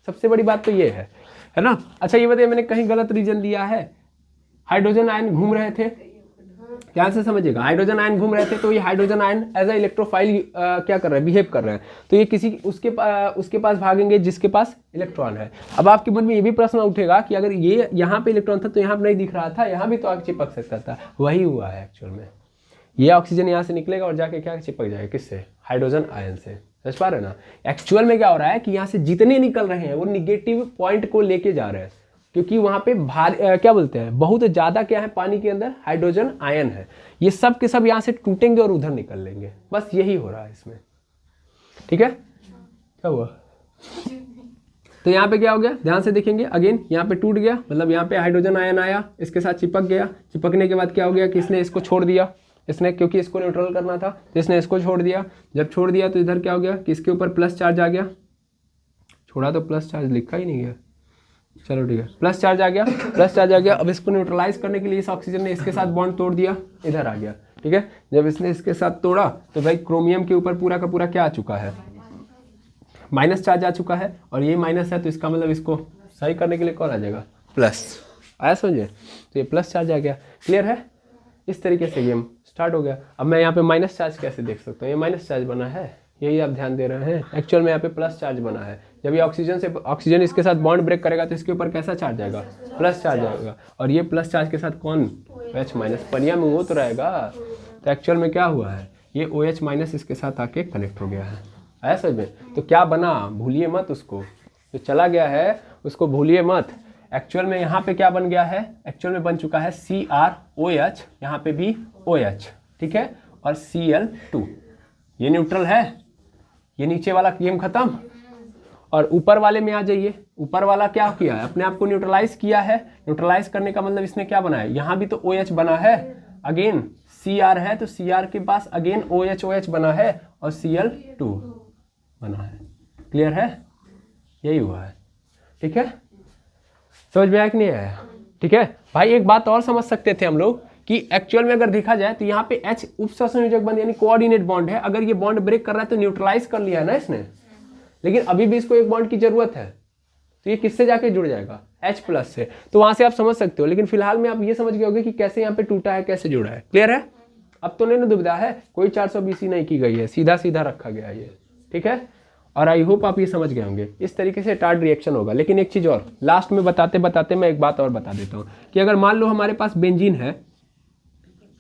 सबसे बड़ी बात तो ये है ना। अच्छा ये बताइए, मैंने कहीं गलत रीज़न दिया है? हाइड्रोजन आयन घूम रहे थे, ध्यान से समझिएगा, हाइड्रोजन आयन घूम रहे थे, तो ये hydrogen ion as a electrophile क्या कर रहे हैं, बिहेव कर रहे हैं। तो ये किसी उसके पास भागेंगे जिसके पास इलेक्ट्रॉन है। अब आपके मन में ये भी प्रश्न उठेगा कि अगर ये यहाँ पे इलेक्ट्रॉन था तो यहाँ पे नहीं दिख रहा था, यहाँ भी तो आगे चिपक सकता था। वही हुआ है एक्चुअल में, ये ऑक्सीजन यहाँ से निकलेगा और जाके क्या चिपक जाएगा, किससे, हाइड्रोजन आयन से। समझ पा रहे हैं ना। एक्चुअल में क्या हो रहा है कि यहाँ से जितने निकल रहे हैं वो निगेटिव पॉइंट को लेके जा रहे हैं, क्योंकि वहाँ पे क्या बोलते हैं, बहुत ज़्यादा क्या है पानी के अंदर हाइड्रोजन आयन है। ये सब के सब यहाँ से टूटेंगे और उधर निकल लेंगे, बस यही हो रहा है इसमें। ठीक है, क्या हुआ? तो यहाँ पे क्या हो गया, ध्यान से देखेंगे अगेन, यहाँ पे टूट गया, मतलब यहाँ पे हाइड्रोजन आयन आया, इसके साथ चिपक गया, चिपकने के बाद क्या हो गया कि इसने इसको छोड़ दिया, इसने क्योंकि इसको न्यूट्रल करना था तो इसने इसको छोड़ दिया। जब छोड़ दिया तो इधर क्या हो गया कि इसके ऊपर प्लस चार्ज आ गया, छोड़ा तो प्लस चार्ज लिखा ही नहीं गया, चलो ठीक है, प्लस चार्ज आ गया, प्लस चार्ज आ गया। अब इसको न्यूट्रलाइज करने के लिए इस ऑक्सीजन ने इसके साथ बॉन्ड तोड़ दिया, इधर आ गया। ठीक है, जब इसने इसके साथ तोड़ा तो भाई क्रोमियम के ऊपर पूरा का पूरा क्या आ चुका है, माइनस चार्ज आ चुका है, और ये माइनस है तो इसका मतलब इसको सही करने के लिए कौन आ जाएगा, प्लस। आया समझे, तो ये प्लस चार्ज आ गया। क्लियर है, इस तरीके से गेम स्टार्ट हो गया। अब मैं यहाँ पे माइनस चार्ज कैसे देख सकता हूँ, ये माइनस चार्ज बना है, यही आप ध्यान दे रहे हैं। एक्चुअल में यहाँ पे प्लस चार्ज बना है। जब ये ऑक्सीजन इसके साथ बॉन्ड ब्रेक करेगा तो इसके ऊपर कैसा चार्ज आएगा, प्लस चार्ज आएगा, और ये प्लस चार्ज के साथ कौन, OH माइनस, पनिया में वो तो रहेगा। तो एक्चुअल में क्या हुआ है, ये OH माइनस इसके साथ आके कनेक्ट हो गया है। आया समझ में, तो क्या बना, भूलिए मत उसको, जो चला गया है उसको भूलिए मत। एक्चुअल में यहाँ पे क्या बन गया है, एक्चुअल में बन चुका है CrOH, यहाँ पे भी OH, ठीक है, और Cl2। ये न्यूट्रल है, ये नीचे वाला गेम खत्म। और ऊपर वाले में आ जाइए, ऊपर वाला क्या किया है, अपने आप को न्यूट्रलाइज किया है। न्यूट्रलाइज करने का मतलब इसने क्या बनाया, यहाँ भी तो OH बना है, अगेन Cr है तो Cr के पास अगेन OH बना है और Cl2 बना है। क्लियर है, यही हुआ है। ठीक है, समझ में आया कि नहीं आया? ठीक है भाई, एक बात और समझ सकते थे हम लोग कि एक्चुअल में अगर देखा जाए तो यहाँ पे H उपसंयोजक बंध यानी कोऑर्डिनेट बॉन्ड है। अगर ये बॉन्ड ब्रेक कर रहा है तो न्यूट्रलाइज कर लिया है ना इसने, लेकिन अभी भी इसको एक बॉन्ड की जरूरत है, तो ये किससे जाके जुड़ जाएगा, H+ से। तो वहां से आप समझ सकते हो, लेकिन फिलहाल में आप ये समझ गए होंगे कि कैसे यहाँ पे टूटा है, कैसे जुड़ा है। क्लियर है, अब तो नहीं ना दुविधा है, कोई 420 नहीं की गई है, सीधा सीधा रखा गया है ये। ठीक है, और आई होप आप ये समझ गए होंगे। इस तरीके से टार्ड रिएक्शन होगा। लेकिन एक चीज़ और लास्ट में बताते बताते मैं एक बात और बता देता हूँ कि अगर मान लो हमारे पास बेंजीन है,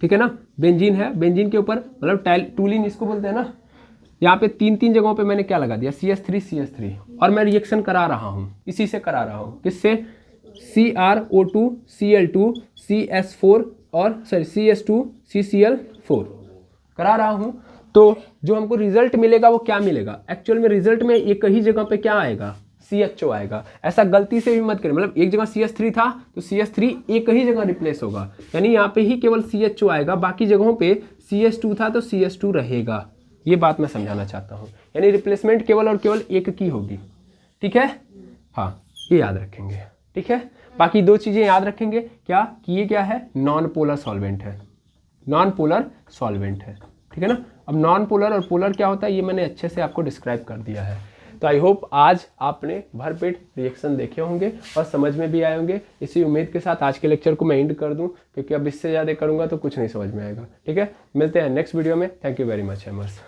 ठीक है ना, बेंजीन है, बेंजीन के ऊपर मतलब टूलिन इसको बोलते हैं ना, यहाँ पे तीन जगहों पे मैंने क्या लगा दिया, CH3 और मैं रिएक्शन करा रहा हूँ, इसी से करा रहा हूँ, किससे, CrO2 Cl2 CS4 और CH2 CCl4 करा रहा हूँ। तो जो हमको रिजल्ट मिलेगा वो क्या मिलेगा, एक्चुअल में रिजल्ट में एक ही जगह पे क्या आएगा, CHO आएगा। ऐसा गलती से भी मत करें, मतलब एक जगह CH3 था तो CH3 एक ही जगह रिप्लेस होगा, यानी यहाँ पे ही केवल CHO आएगा, बाकी जगहों पे CH2 था तो CH2 रहेगा। ये बात मैं समझाना चाहता हूँ, यानी रिप्लेसमेंट केवल और केवल एक की होगी। ठीक है, हाँ ये याद रखेंगे। ठीक है, बाकी दो चीज़ें याद रखेंगे, क्या कि ये क्या है, नॉन पोलर सॉल्वेंट है, नॉन पोलर सॉल्वेंट है। ठीक है ना, अब नॉन पोलर और पोलर क्या होता है ये मैंने अच्छे से आपको डिस्क्राइब कर दिया है। तो आई होप आज आपने भरपेट रिएक्शन देखे होंगे और समझ में भी आए होंगे। इसी उम्मीद के साथ आज के लेक्चर को मैं एंड कर दूं, क्योंकि अब इससे ज़्यादा करूंगा तो कुछ नहीं समझ में आएगा। ठीक है, मिलते हैं नेक्स्ट वीडियो में। Thank you very much hammers.